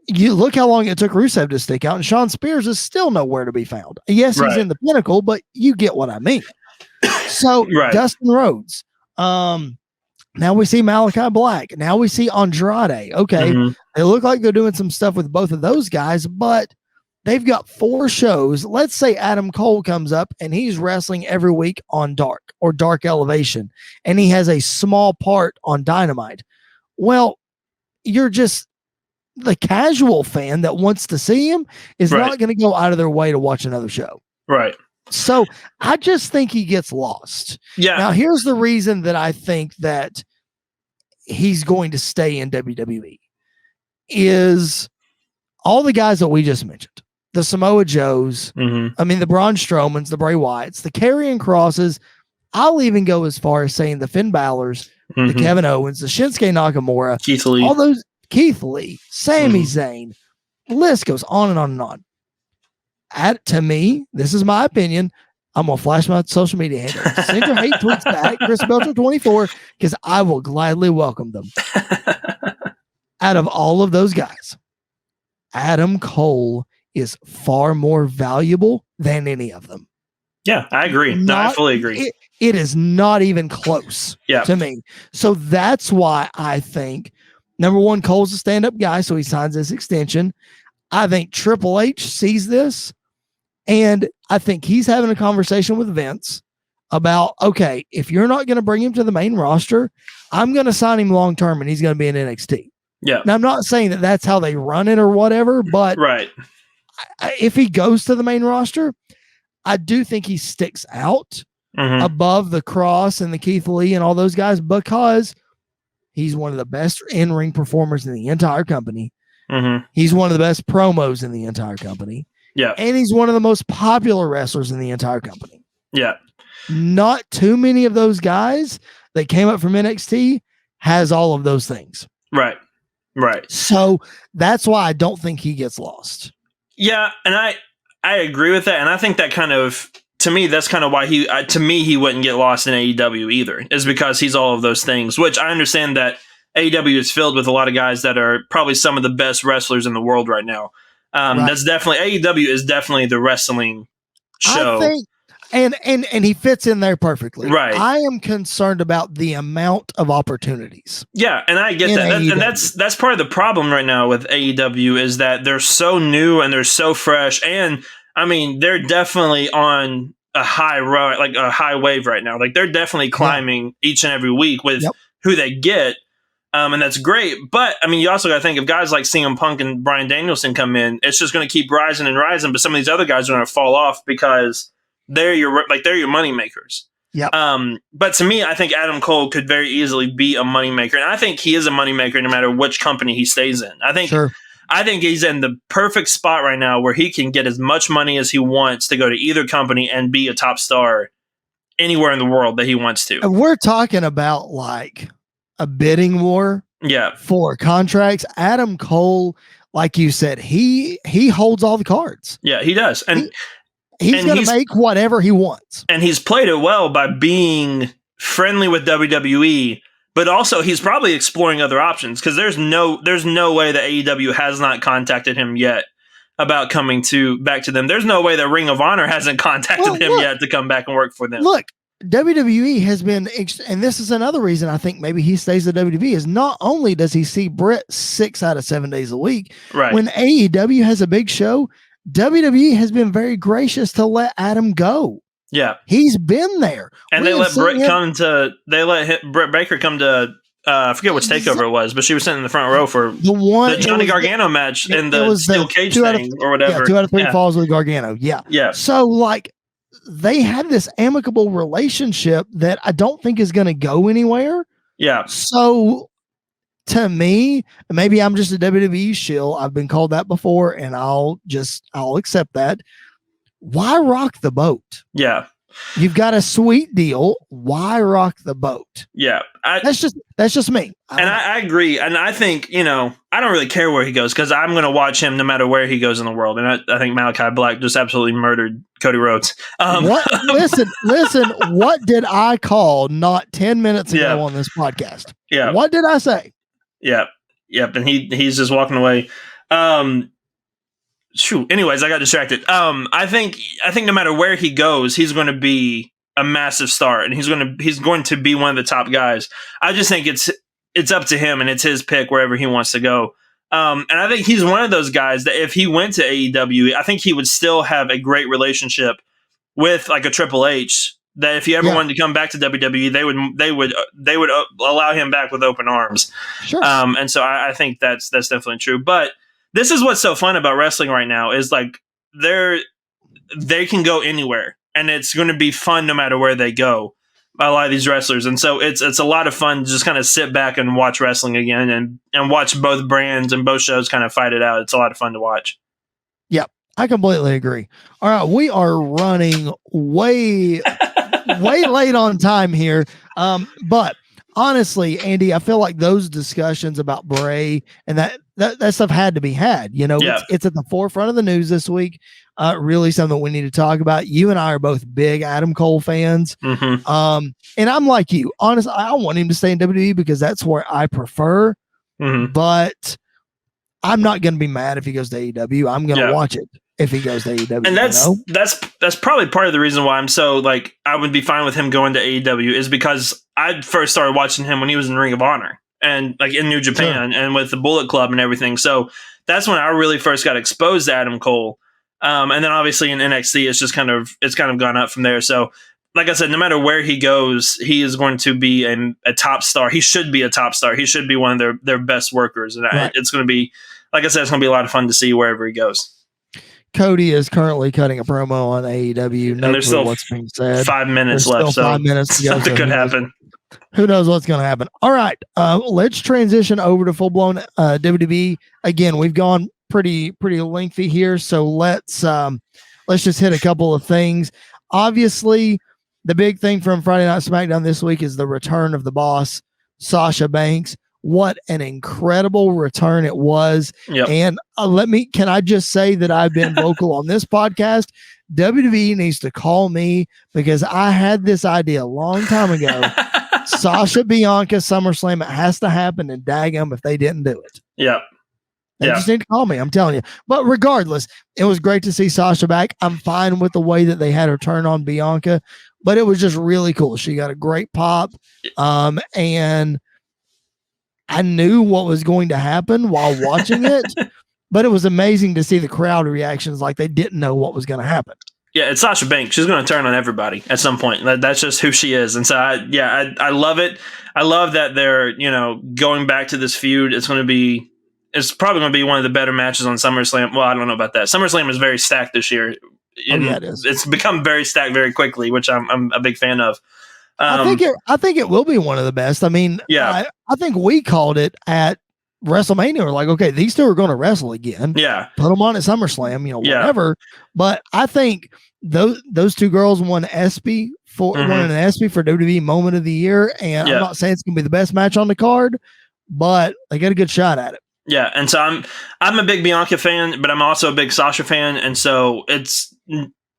S1: you look how long it took Rusev to stick out, and Shawn Spears is still nowhere to be found. Yes, he's in the Pinnacle, but you get what I mean. So Dustin Rhodes, now we see Malachi Black. Now we see Andrade. Okay. Mm-hmm. They look like they're doing some stuff with both of those guys, but they've got 4 shows. Let's say Adam Cole comes up and he's wrestling every week on Dark or Dark Elevation, and he has a small part on Dynamite. Well, you're just the casual fan that wants to see him is not going to go out of their way to watch another show.
S2: Right.
S1: So I just think he gets lost.
S2: Yeah.
S1: Now, here's the reason that I think that he's going to stay in WWE is all the guys that we just mentioned, the Samoa Joes, I mean, the Braun Strowmans, the Bray Wyatts, the Karrion Crosses. I'll even go as far as saying the Finn Balors, the Kevin Owens, the Shinsuke Nakamura,
S2: Keith Lee,
S1: all those Keith Lee, Sami Zayn, the list goes on and on and on. To me, this is my opinion. I'm going to flash my social media handle. Send your hate tweets back, Chris Belcher 24, because I will gladly welcome them. Out of all of those guys, Adam Cole is far more valuable than any of them.
S2: Yeah, I agree. I fully agree.
S1: It is not even close to me. So that's why I think, number one, Cole's a stand-up guy, so he signs this extension. I think Triple H sees this, and I think he's having a conversation with Vince about, okay, if you're not going to bring him to the main roster, I'm going to sign him long-term, and he's going to be in NXT.
S2: Yeah.
S1: Now, I'm not saying that that's how they run it or whatever, but if he goes to the main roster, I do think he sticks out above the Cross and the Keith Lee and all those guys because he's one of the best in-ring performers in the entire company. He's one of the best promos in the entire company.
S2: Yeah.
S1: And he's one of the most popular wrestlers in the entire company.
S2: Yeah.
S1: Not too many of those guys that came up from NXT has all of those things.
S2: Right. Right.
S1: So that's why I don't think he gets lost.
S2: Yeah. And I agree with that. And I think that kind of, to me, that's kind of why he wouldn't get lost in AEW either, is because he's all of those things, which I understand that AEW is filled with a lot of guys that are probably some of the best wrestlers in the world right now. That's definitely, AEW is definitely the wrestling show.
S1: I think, and he fits in there perfectly.
S2: Right.
S1: I am concerned about the amount of opportunities.
S2: Yeah, and I get that. And that's part of the problem right now with AEW is that they're so new and they're so fresh. And I mean, they're definitely on a high road, like a high wave right now. Like they're definitely climbing each and every week with who they get. And that's great. But I mean, you also got to think of guys like CM Punk and Bryan Danielson come in, it's just going to keep rising and rising. But some of these other guys are going to fall off because they're your money makers.
S1: Yeah.
S2: But to me, I think Adam Cole could very easily be a moneymaker. And I think he is a moneymaker no matter which company he stays in. I think he's in the perfect spot right now where he can get as much money as he wants to go to either company and be a top star anywhere in the world that he wants to.
S1: And we're talking about like a bidding war for contracts. Adam Cole, like you said, he holds all the cards.
S2: Yeah, he does. And
S1: he's going to make whatever he wants. And
S2: he's played it well by being friendly with WWE, but also he's probably exploring other options because there's no way that AEW has not contacted him yet about coming back to them. There's no way that Ring of Honor hasn't contacted him yet to come back and work for them.
S1: Look, WWE has been, and this is another reason I think maybe he stays at WWE, is not only does he see Brett 6 out of 7 days a week, when AEW has a big show, WWE has been very gracious to let Adam go.
S2: Yeah.
S1: He's been there.
S2: And they let Britt Baker come to, I forget which takeover it was, but she was sitting in the front row for the Johnny Gargano match in the steel cage thing or whatever.
S1: Yeah, 2 out of 3 falls with Gargano. Yeah.
S2: Yeah.
S1: So like they had this amicable relationship that I don't think is going to go anywhere.
S2: Yeah.
S1: So to me, maybe I'm just a WWE shill. I've been called that before and I'll accept that. Why rock the boat?
S2: Yeah.
S1: You've got a sweet deal. Why rock the boat?
S2: Yeah.
S1: That's just me.
S2: I agree. And I think, I don't really care where he goes because I'm going to watch him no matter where he goes in the world. And I think Malachi Black just absolutely murdered Cody Rhodes.
S1: What? Listen, what did I call not 10 minutes ago on this podcast?
S2: Yeah.
S1: What did I say?
S2: Yeah. Yep. And he's just walking away. Anyways, I got distracted. I think no matter where he goes, he's going to be a massive star, and he's going to be one of the top guys. I just think it's up to him, and it's his pick wherever he wants to go. And I think he's one of those guys that if he went to AEW, I think he would still have a great relationship with like a Triple H That if he ever wanted to come back to WWE, they would allow him back with open arms.
S1: Sure.
S2: And so I think that's definitely true. But this is what's so fun about wrestling right now is like they can go anywhere, and it's going to be fun no matter where they go. A lot of these wrestlers, and so it's a lot of fun to just kind of sit back and watch wrestling again, and watch both brands and both shows kind of fight it out. It's a lot of fun to watch.
S1: Yep, I completely agree. All right, we are running way late on time here, but honestly, Andy, I feel like those discussions about Bray and that stuff had to be had. You know, it's at the forefront of the news this week. Really something we need to talk about. You and I are both big Adam Cole fans.
S2: Mm-hmm.
S1: And I'm like you. Honestly, I want him to stay in WWE because that's where I prefer.
S2: Mm-hmm.
S1: But I'm not going to be mad if he goes to AEW. I'm going to watch it if he goes to AEW.
S2: And that's probably part of the reason why I'm so like I would be fine with him going to AEW is because I first started watching him when he was in Ring of Honor and like in New Japan and with the Bullet Club and everything. So that's when I really first got exposed to Adam Cole. And then obviously in NXT, it's kind of gone up from there. So like I said, no matter where he goes, he is going to be a top star. He should be a top star. He should be one of their best workers. And it's going to be, like I said, it's going to be a lot of fun to see wherever he goes.
S1: Cody is currently cutting a promo on AEW.
S2: And there's still what's being said. 5 minutes left. So
S1: 5 minutes to go.
S2: Something could happen.
S1: Who knows what's going to happen? All right. Let's transition over to full-blown WWE. Again, we've gone pretty lengthy here. So let's just hit a couple of things. Obviously, the big thing from Friday Night SmackDown this week is the return of the boss, Sasha Banks. What an incredible return it was.
S2: Yep.
S1: And can I just say that I've been vocal on this podcast? WWE needs to call me because I had this idea a long time ago. Sasha Bianca SummerSlam, it has to happen, and daggum if they didn't do it.
S2: Yep.
S1: They just need to call me, I'm telling you. But regardless, it was great to see Sasha back. I'm fine with the way that they had her turn on Bianca, but it was just really cool. She got a great pop, and I knew what was going to happen while watching it, but it was amazing to see the crowd reactions like they didn't know what was going to happen.
S2: Yeah, it's Sasha Banks. She's going to turn on everybody at some point. That's just who she is. And so, I love it. I love that they're, going back to this feud. It's probably going to be one of the better matches on SummerSlam. Well, I don't know about that. SummerSlam is very stacked this year.
S1: It is.
S2: It's become very stacked very quickly, which I'm a big fan of.
S1: I think it will be one of the best. I mean, I think we called it at WrestleMania. We're like, okay, these two are going to wrestle again.
S2: Yeah.
S1: Put them on at SummerSlam, whatever. But I think those two girls won an ESPY for WWE Moment of the Year. And I'm not saying it's going to be the best match on the card, but they got a good shot at it.
S2: Yeah. And so I'm a big Bianca fan, but I'm also a big Sasha fan. And so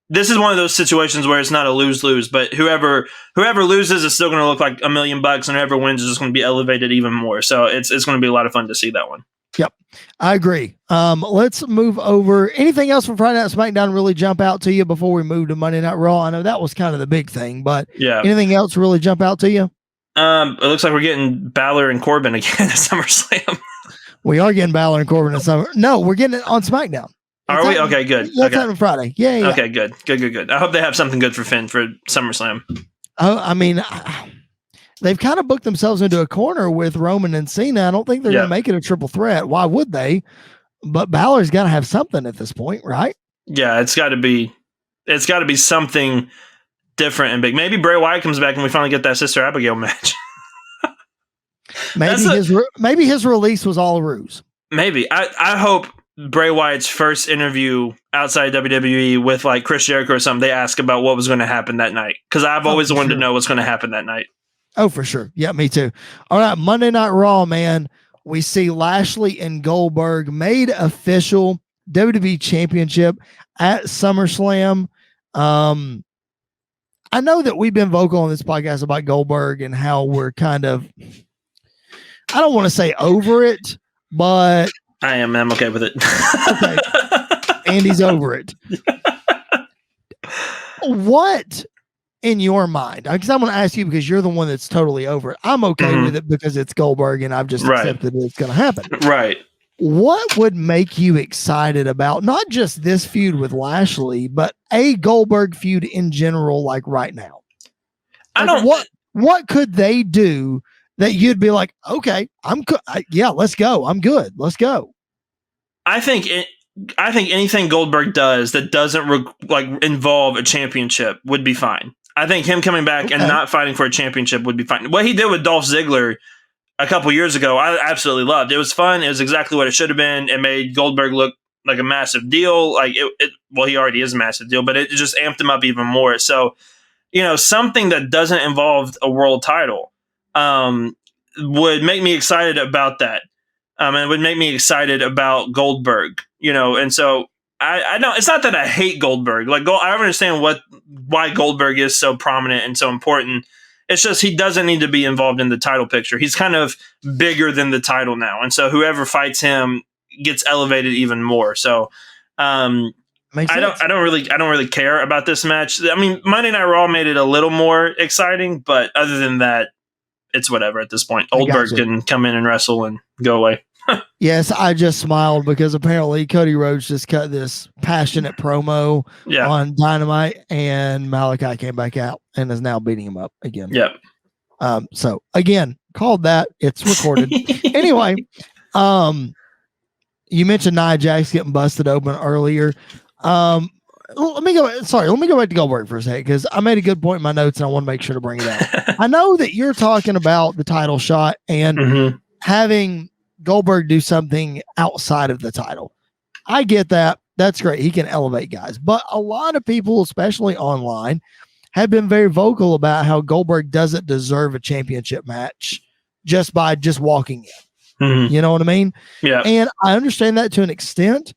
S2: this is one of those situations where it's not a lose-lose, but whoever loses is still going to look like $1 million, and whoever wins is just going to be elevated even more. So it's going to be a lot of fun to see that one.
S1: Yep, I agree. Let's move over. Anything else from Friday Night SmackDown really jump out to you before we move to Monday Night Raw? I know that was kind of the big thing, but anything else really jump out to you?
S2: It looks like we're getting Balor and Corbin again at SummerSlam.
S1: We are getting Balor and Corbin at SummerSlam. No, we're getting it on SmackDown.
S2: Are we? Okay, good.
S1: That's happening Friday. Yeah.
S2: Okay, good. I hope they have something good for Finn for SummerSlam.
S1: Oh, I mean, they've kind of booked themselves into a corner with Roman and Cena. I don't think they're going to make it a triple threat. Why would they? But Balor's got to have something at this point, right?
S2: Yeah, it's got to be something different and big. Maybe Bray Wyatt comes back and we finally get that Sister Abigail match.
S1: Maybe his release was all a ruse.
S2: Maybe. I hope Bray Wyatt's first interview outside WWE with like Chris Jericho or something, they ask about what was going to happen that night. Because I've always wanted to know what's going to happen that night.
S1: Oh, for sure. Yeah, me too. All right, Monday Night Raw, man. We see Lashley and Goldberg made official WWE Championship at SummerSlam. I know that we've been vocal on this podcast about Goldberg and how we're kind of, I don't want to say over it, but
S2: I am. I'm okay with it.
S1: Okay. Andy's over it. What in your mind? Because I'm going to ask you because you're the one that's totally over it. I'm okay with it because it's Goldberg and I've just accepted it's going to happen.
S2: Right.
S1: What would make you excited about not just this feud with Lashley, but a Goldberg feud in general, like right now? What could they do that you'd be like, okay, yeah, let's go. I'm good. Let's go.
S2: I think anything Goldberg does that doesn't involve a championship would be fine. I think him coming back and not fighting for a championship would be fine. What he did with Dolph Ziggler a couple years ago, I absolutely loved. It was fun. It was exactly what it should have been. It made Goldberg look like a massive deal. Like well, he already is a massive deal, but it just amped him up even more. So, something that doesn't involve a world title would make me excited about that. And it would make me excited about Goldberg, and so I know it's not that I hate Goldberg. I understand why Goldberg is so prominent and so important. It's just he doesn't need to be involved in the title picture. He's kind of bigger than the title now, and so whoever fights him gets elevated even more. So I don't really care about this match. I mean, Monday Night Raw made it a little more exciting, but other than that, it's whatever at this point. Goldberg can come in and wrestle and go away.
S1: Yes, I just smiled because apparently Cody Rhodes just cut this passionate promo on Dynamite, and Malachi came back out and is now beating him up again.
S2: Yep.
S1: So again, called that. It's recorded. Anyway, you mentioned Nia Jax getting busted open earlier. Let me go back to Goldberg for a second because I made a good point in my notes and I want to make sure to bring it out. I know that you're talking about the title shot and having Goldberg do something outside of the title. I get that. That's great. He can elevate guys. But a lot of people, especially online, have been very vocal about how Goldberg doesn't deserve a championship match just by walking in. You know what I mean?
S2: Yeah.
S1: And I understand that to an extent.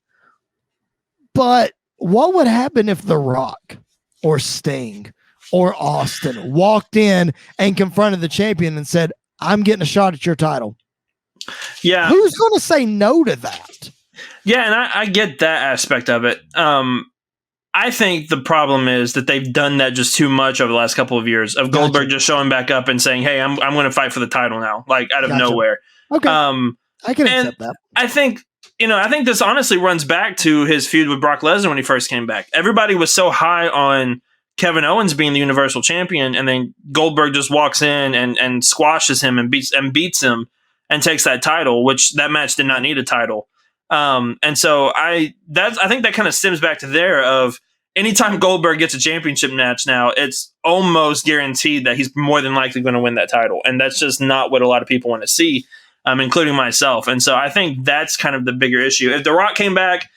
S1: But what would happen if The Rock or Sting or Austin walked in and confronted the champion and said, I'm getting a shot at your title?
S2: Yeah.
S1: Who's going to say no to that?
S2: Yeah, and I get that aspect of it. I think the problem is that they've done that just too much over the last couple of years of Goldberg just showing back up and saying, hey, I'm going to fight for the title now, out of nowhere.
S1: Okay. I can accept that.
S2: I think this honestly runs back to his feud with Brock Lesnar when he first came back. Everybody was so high on Kevin Owens being the Universal Champion, and then Goldberg just walks in and squashes him and beats him and takes that title, which that match did not need a title. And so I think that kind of stems back to there of anytime Goldberg gets a championship match now, it's almost guaranteed that he's more than likely going to win that title. And that's just not what a lot of people want to see, including myself. And so I think that's kind of the bigger issue. If The Rock came back,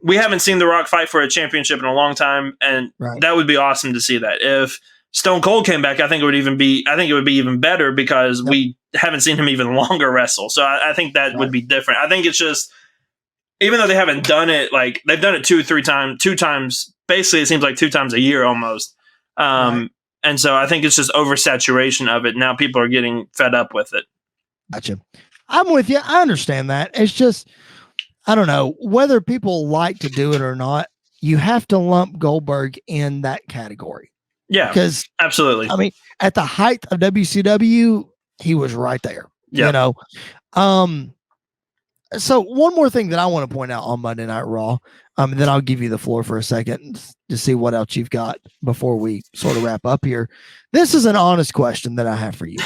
S2: we haven't seen The Rock fight for a championship in a long time. And that would be awesome to see that. If Stone Cold came back, I think it would be even better because we haven't seen him even longer wrestle. So I think that would be different. I think it's just, even though they haven't done it, they've done it two times, basically it seems like 2 times a year almost. And so I think it's just oversaturation of it. Now people are getting fed up with it.
S1: Gotcha. I'm with you. I understand that. It's just, I don't know whether people like to do it or not. You have to lump Goldberg in that category.
S2: Yeah,
S1: because
S2: absolutely.
S1: I mean, at the height of WCW, he was right there.
S2: Yeah.
S1: So one more thing that I want to point out on Monday Night Raw, then I'll give you the floor for a second to see what else you've got before we sort of wrap up here. This is an honest question that I have for you.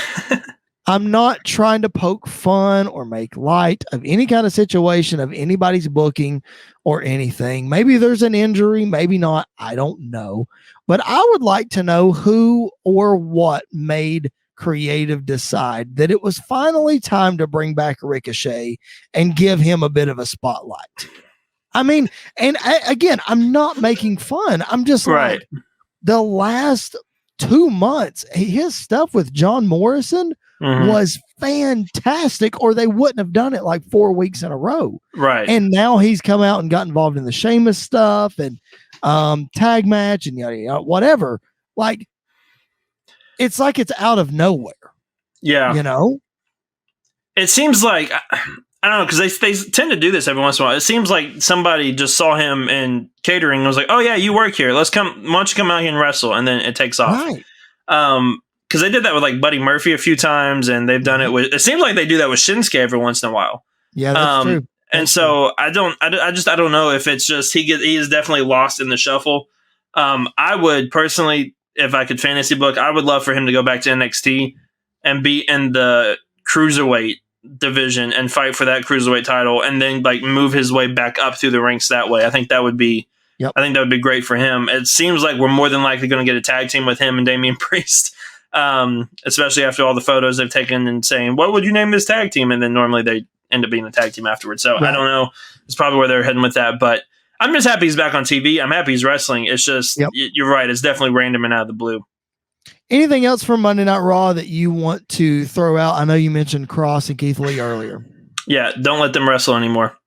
S1: I'm not trying to poke fun or make light of any kind of situation of anybody's booking or anything. Maybe there's an injury, maybe not. I don't know. But I would like to know who or what made creative decide that it was finally time to bring back Ricochet and give him a bit of a spotlight. I mean, and again, I'm not making fun. I'm just like, the last 2 months, his stuff with John Morrison was fantastic, or they wouldn't have done it 4 weeks in a row.
S2: Right.
S1: And now he's come out and got involved in the Sheamus stuff and tag match and yada, yada, whatever. It's like it's out of nowhere.
S2: Yeah. It seems like, I don't know, because they tend to do this every once in a while. It seems like somebody just saw him in catering and was like, oh, yeah, you work here. Why don't you come out here and wrestle? And then it takes off. Right. Because they did that with Buddy Murphy a few times, and they've done it with, it seems like they do that with Shinsuke every once in a while.
S1: Yeah, that's true.
S2: And so I don't know if it's just he is definitely lost in the shuffle. I would personally, if I could fantasy book, I would love for him to go back to NXT and be in the cruiserweight division and fight for that cruiserweight title, and then like move his way back up through the ranks that way. I think that would be great for him. It seems like we're more than likely going to get a tag team with him and Damian Priest, especially after all the photos they've taken and saying, what would you name this tag team? And then normally they end up being a tag team afterwards. So I don't know. It's probably where they're heading with that, but I'm just happy he's back on TV. I'm happy he's wrestling. It's just, you're right. It's definitely random and out of the blue.
S1: Anything else from Monday Night Raw that you want to throw out? I know you mentioned Kross and Keith Lee earlier.
S2: Yeah, don't let them wrestle anymore.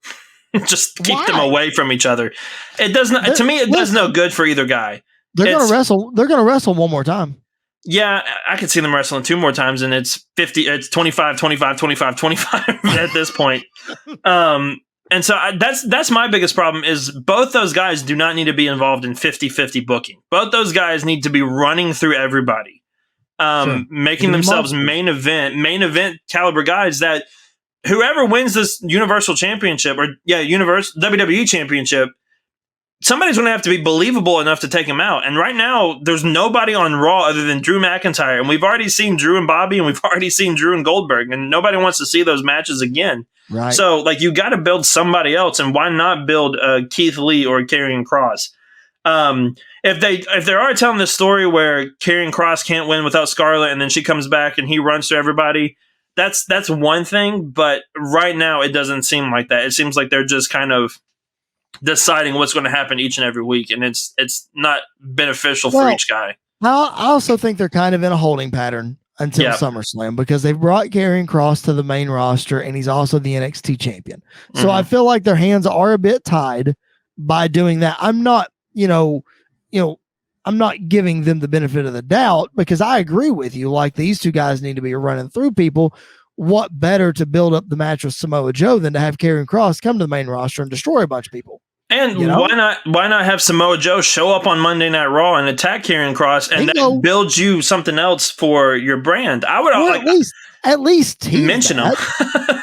S2: Just keep them away from each other. It doesn't. To me, it does no good for either guy.
S1: They're going to wrestle. They're going to wrestle one more time.
S2: Yeah, I could see them wrestling 2 more times, and it's 50. It's 25, 25, 25, 25 at this point. And so that's my biggest problem is both those guys do not need to be involved in 50-50 booking. Both those guys need to be running through everybody, making themselves main event caliber guys that whoever wins this Universal Championship or WWE Championship, somebody's going to have to be believable enough to take him out. And right now, there's nobody on Raw other than Drew McIntyre. And we've already seen Drew and Bobby, and we've already seen Drew and Goldberg, and nobody wants to see those matches again.
S1: Right.
S2: So, like, you got to build somebody else, and why not build Keith Lee or Karrion Kross? If they are telling this story where Karrion Kross can't win without Scarlett, and then she comes back and he runs through everybody, that's one thing. But right now, it doesn't seem like that. It seems like they're just kind of deciding what's going to happen each and every week, and it's not beneficial for each guy.
S1: I also think they're kind of in a holding pattern until SummerSlam because they've brought Karrion Kross to the main roster, and he's also the NXT champion. So I feel like their hands are a bit tied by doing that. I'm not, I'm not giving them the benefit of the doubt because I agree with you. Like, these two guys need to be running through people. What better to build up the match with Samoa Joe than to have Karrion Kross come to the main roster and destroy a bunch of people?
S2: And why not have Samoa Joe show up on Monday Night Raw and attack Karrion Kross and then build you something else for your brand? I would
S1: at least tease
S2: mention them.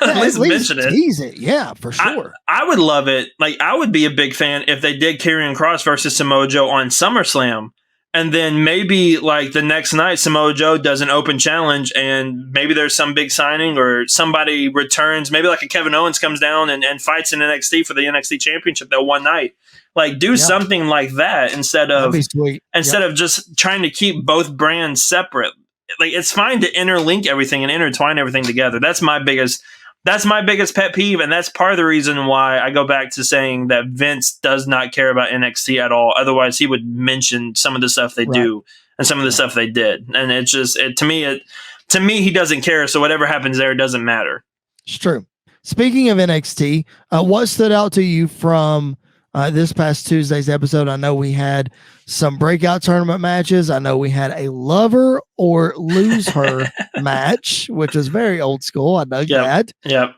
S2: At least mention it.
S1: Tease it, yeah, for sure.
S2: I would love it. Like, I would be a big fan if they did Karrion Kross versus Samoa Joe on SummerSlam. And then maybe like the next night, Samoa Joe does an open challenge and maybe there's some big signing or somebody returns. Maybe like a Kevin Owens comes down and fights in NXT for the NXT championship that one night. Like, do something like that instead of just trying to keep both brands separate. Like, it's fine to interlink everything and intertwine everything together. That's my biggest pet peeve, and that's part of the reason why I go back to saying that Vince does not care about NXT at all. Otherwise, he would mention some of the stuff they do and some of the stuff they did. And it's just to me, he doesn't care. So whatever happens there doesn't matter.
S1: It's true. Speaking of NXT, what stood out to you from this past Tuesday's episode? I know we had some breakout tournament matches. I know we had a lover or lose her match, which is very old school. I know that.
S2: Yep.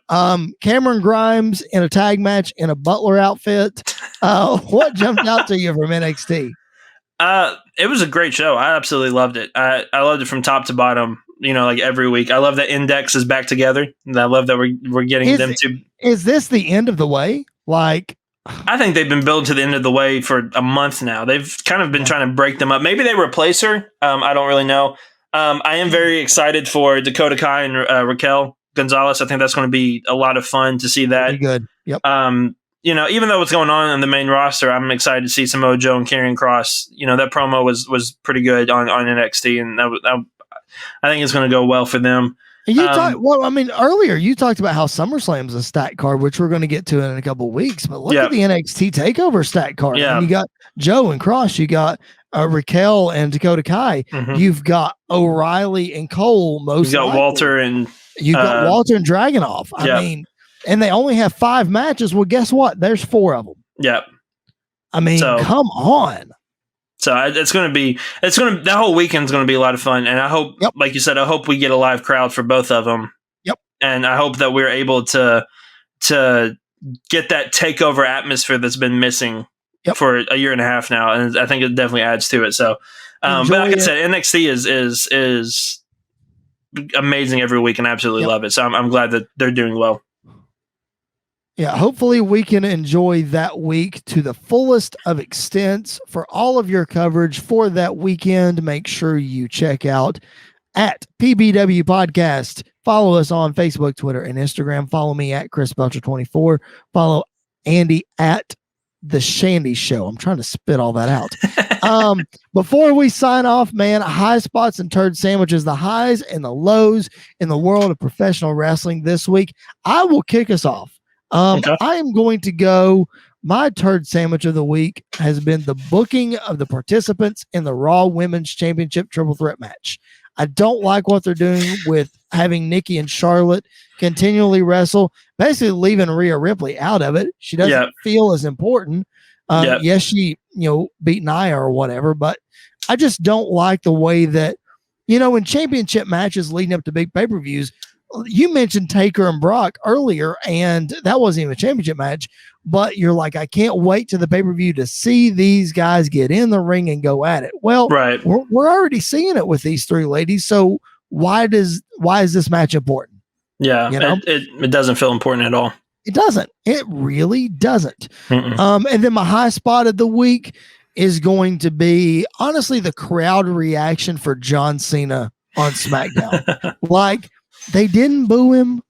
S1: Cameron Grimes in a tag match in a Butler outfit. What jumped out to you from NXT?
S2: It was a great show. I absolutely loved it. I loved it from top to bottom. Like every week. I love that Index is back together. And I love that we're getting them to. Is
S1: this the end of the way? Like,
S2: I think they've been building to the end of the way for a month now. They've kind of been trying to break them up. Maybe they replace her. I don't really know. I am very excited for Dakota Kai and Raquel Gonzalez. I think that's going to be a lot of fun to see that.
S1: Pretty good. Yep.
S2: Even though what's going on in the main roster, I'm excited to see Samoa Joe and Karrion Kross. That promo was pretty good on NXT, and I think it's going to go well for them.
S1: Earlier you talked about how SummerSlam's a stack card, which we're going to get to in a couple of weeks. But look at the NXT Takeover stack card.
S2: Yeah.
S1: And you got Joe and Kross. You got Raquel and Dakota Kai.
S2: Mm-hmm.
S1: You've got O'Reilly and Cole.
S2: You got Walter and
S1: Dragunov. I mean, and they only have 5 matches. Well, guess what? There's 4 of them.
S2: Yep.
S1: I mean, come on.
S2: So that whole weekend's going to be a lot of fun. And I hope, like you said, I hope we get a live crowd for both of them.
S1: Yep.
S2: And I hope that we're able to get that takeover atmosphere that's been missing for a year and a half now. And I think it definitely adds to it. So, but like I said, NXT is amazing every week and I absolutely love it. So I'm glad that they're doing well.
S1: Yeah, hopefully we can enjoy that week to the fullest of extents. For all of your coverage for that weekend, make sure you check out at PBW Podcast. Follow us on Facebook, Twitter, and Instagram. Follow me at Chris Belcher24. Follow Andy at The Shandy Show. I'm trying to spit all that out. Before we sign off, man, high spots and turd sandwiches, the highs and the lows in the world of professional wrestling this week. I will kick us off.
S2: Okay.
S1: I am going to go. My turd sandwich of the week has been the booking of the participants in the Raw Women's Championship Triple Threat match. I don't like what they're doing with having Nikki and Charlotte continually wrestle, basically leaving Rhea Ripley out of it. She doesn't feel as important. Yes, she beat Nia or whatever, but I just don't like the way that in championship matches leading up to big pay-per-views. You mentioned Taker and Brock earlier, and that wasn't even a championship match, but you're like, I can't wait to the pay-per-view to see these guys get in the ring and go at it. Well,
S2: right.
S1: We're already seeing it with these three ladies. So why is this match important?
S2: Yeah. It doesn't feel important at all.
S1: It doesn't. It really doesn't. And then my high spot of the week is going to be, honestly, the crowd reaction for John Cena on SmackDown. Like, they didn't boo him.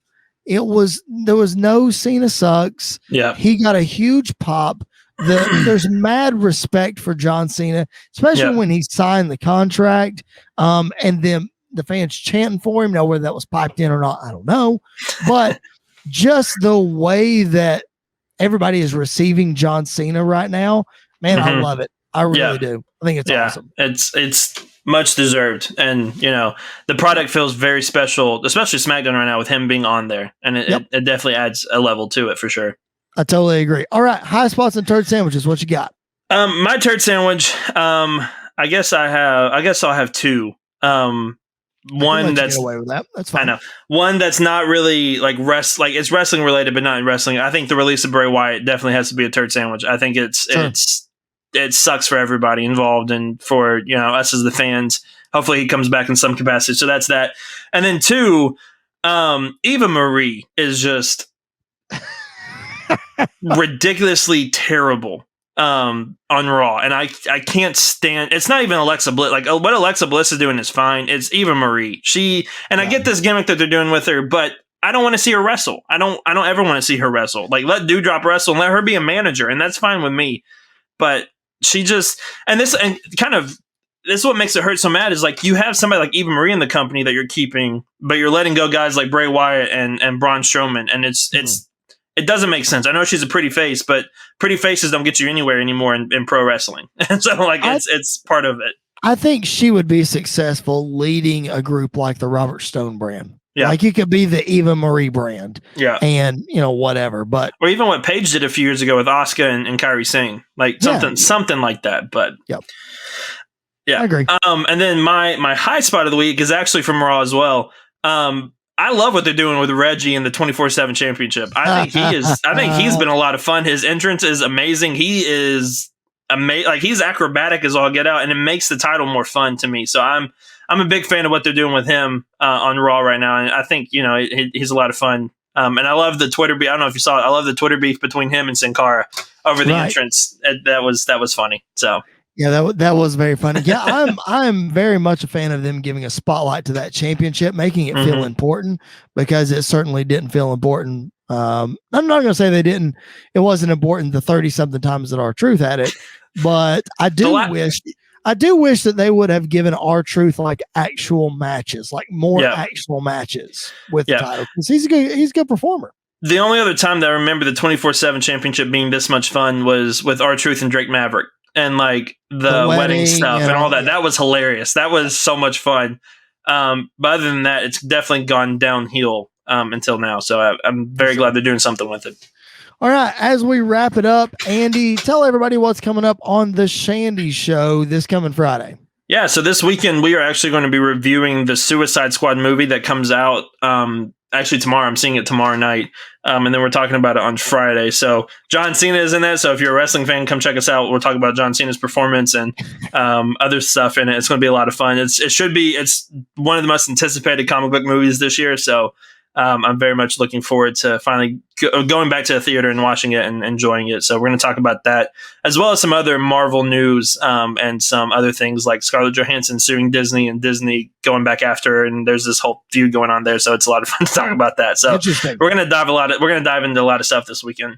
S1: There was no Cena sucks.
S2: Yeah.
S1: He got a huge pop. There's mad respect for John Cena, especially when he signed the contract. And then the fans chanting for him. Now, whether that was piped in or not, I don't know. But just the way that everybody is receiving John Cena right now, man, I love it. I really do. I think it's awesome.
S2: It's much deserved. And, the product feels very special, especially SmackDown right now with him being on there. And it definitely adds a level to it for sure.
S1: I totally agree. All right. High spots and turd sandwiches. What you got?
S2: My turd sandwich, I guess I'll have two. One that's
S1: get away with that. That's fine.
S2: I know. One that's not really like it's wrestling related, but not in wrestling. I think the release of Bray Wyatt definitely has to be a turd sandwich. I think it sucks for everybody involved and for us as the fans. Hopefully he comes back in some capacity. So that's that. And then two, Eva Marie is just ridiculously terrible on Raw, and I can't stand. It's not even Alexa Bliss. Like what Alexa Bliss is doing is fine. It's Eva Marie. I get this gimmick that they're doing with her, but I don't want to see her wrestle. I don't ever want to see her wrestle. Like let Doudrop wrestle and let her be a manager, and that's fine with me. But she just this is what makes it hurt so mad is like you have somebody like Eva Marie in the company that you're keeping, but you're letting go guys like Bray Wyatt and Braun Strowman, and it doesn't make sense. I know she's a pretty face, but pretty faces don't get you anywhere anymore in pro wrestling. And so like it's part of it.
S1: I think she would be successful leading a group like the Robert Stone brand.
S2: Yeah.
S1: Like you could be the Eva Marie brand.
S2: Yeah.
S1: And whatever. But
S2: or even what Paige did a few years ago with Asuka and Kairi Singh. Like something like that. But
S1: yeah.
S2: I
S1: agree.
S2: And then my high spot of the week is actually from Raw as well. I love what they're doing with Reggie in the 24/7 championship. I think he's been a lot of fun. His entrance is amazing. He is amazing. Like he's acrobatic as all get out, and it makes the title more fun to me. So I'm a big fan of what they're doing with him on Raw right now, and I think he's a lot of fun. And I love the Twitter beef. I don't know if you saw it. I love the Twitter beef between him and Sin Cara over the entrance. That was funny. So.
S1: Yeah, that was very funny. Yeah, I'm very much a fan of them giving a spotlight to that championship, making it feel important because it certainly didn't feel important. I'm not going to say it wasn't important the 30-something times that R-Truth had it, but I do wish that they would have given R-Truth like actual matches, like more actual matches with the title because he's a good performer.
S2: The only other time that I remember the 24/7 championship being this much fun was with R-Truth and Drake Maverick. And like the wedding stuff and all that. That was hilarious. That was so much fun. But other than that, it's definitely gone downhill until now. So I'm very glad they're doing something with it.
S1: All right. As we wrap it up, Andy, tell everybody what's coming up on the Shandy Show this coming Friday.
S2: Yeah. So this weekend, we are actually going to be reviewing the Suicide Squad movie that comes out actually tomorrow. I'm seeing it tomorrow night. And then we're talking about it on Friday. So John Cena is in that. So if you're a wrestling fan, come check us out. We'll talk about John Cena's performance and other stuff in it. It's going to be a lot of fun. It's one of the most anticipated comic book movies this year. So I'm very much looking forward to finally going back to the theater and watching it and enjoying it. So we're going to talk about that, as well as some other Marvel news and some other things like Scarlett Johansson suing Disney and Disney going back after her. And there's this whole feud going on there. So it's a lot of fun to talk about that. So we're going to dive into a lot of stuff this weekend.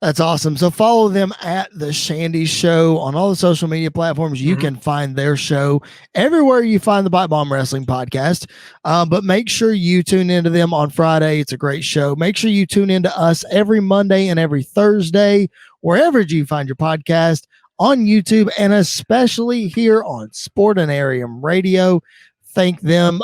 S1: That's awesome. So follow them at The Shandy Show on all the social media platforms. You can find their show everywhere you find the Pipe Bomb Wrestling podcast. But make sure you tune into them on Friday. It's a great show. Make sure you tune into us every Monday and every Thursday, wherever you find your podcast, on YouTube, and especially here on Sportinarium Radio. Thank them,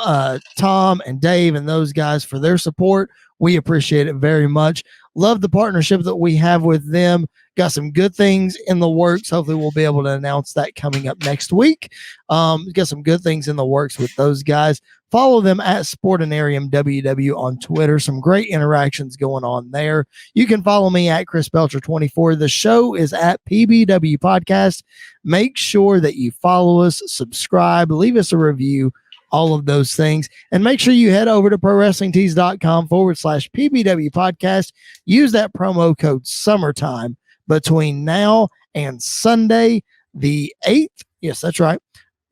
S1: Tom and Dave and those guys, for their support. We appreciate it very much. Love the partnership that we have with them. Got some good things in the works. Hopefully we'll be able to announce that coming up next week. Got some good things in the works with those guys. Follow them at Sportinarium WW on Twitter. Some great interactions going on there. You can follow me at Chris Belcher 24. The show is at PBW Podcast. Make sure that you follow us, subscribe, leave us a review, all of those things. And make sure you head over to ProWrestlingTees.com/PBW podcast. Use that promo code summertime between now and Sunday the 8th. Yes, that's right.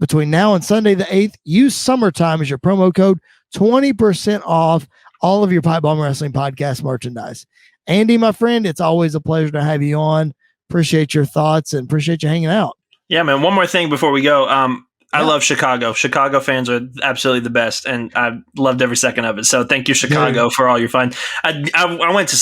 S1: Between now and Sunday the 8th, use summertime as your promo code. 20% off all of your Pipe Bomb Wrestling podcast merchandise. Andy, my friend, it's always a pleasure to have you on. Appreciate your thoughts and appreciate you hanging out.
S2: Yeah, man. One more thing before we go. I love Chicago. Chicago fans are absolutely the best, and I loved every second of it. So thank you, Chicago, for all your fun. I went to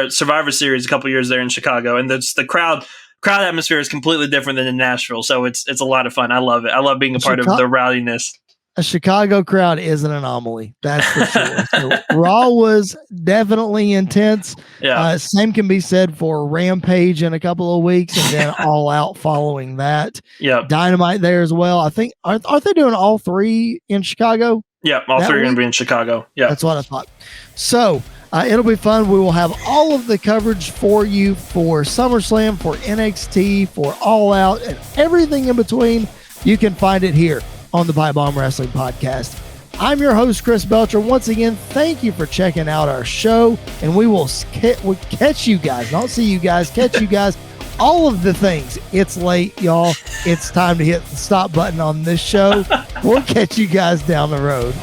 S2: Survivor Series a couple years there in Chicago, and the crowd atmosphere is completely different than in Nashville. So it's a lot of fun. I love it. I love being a part of the rowdiness.
S1: A Chicago crowd is an anomaly, that's for sure. So Raw was definitely intense.
S2: Yeah.
S1: Same can be said for Rampage in a couple of weeks, and then All Out following that.
S2: Yeah.
S1: Dynamite there as well. I think aren't they doing all three in Chicago?
S2: Yeah, all three are going to be in Chicago. Yeah,
S1: that's what I thought. So it'll be fun. We will have all of the coverage for you for SummerSlam, for NXT, for All Out, and everything in between. You can find it here on the Pipe Bomb Wrestling Podcast. I'm your host, Chris Belcher. Once again, thank you for checking out our show, and we will catch you guys. Not see you guys, catch you guys. All of the things. It's late, y'all. It's time to hit the stop button on this show. We'll catch you guys down the road.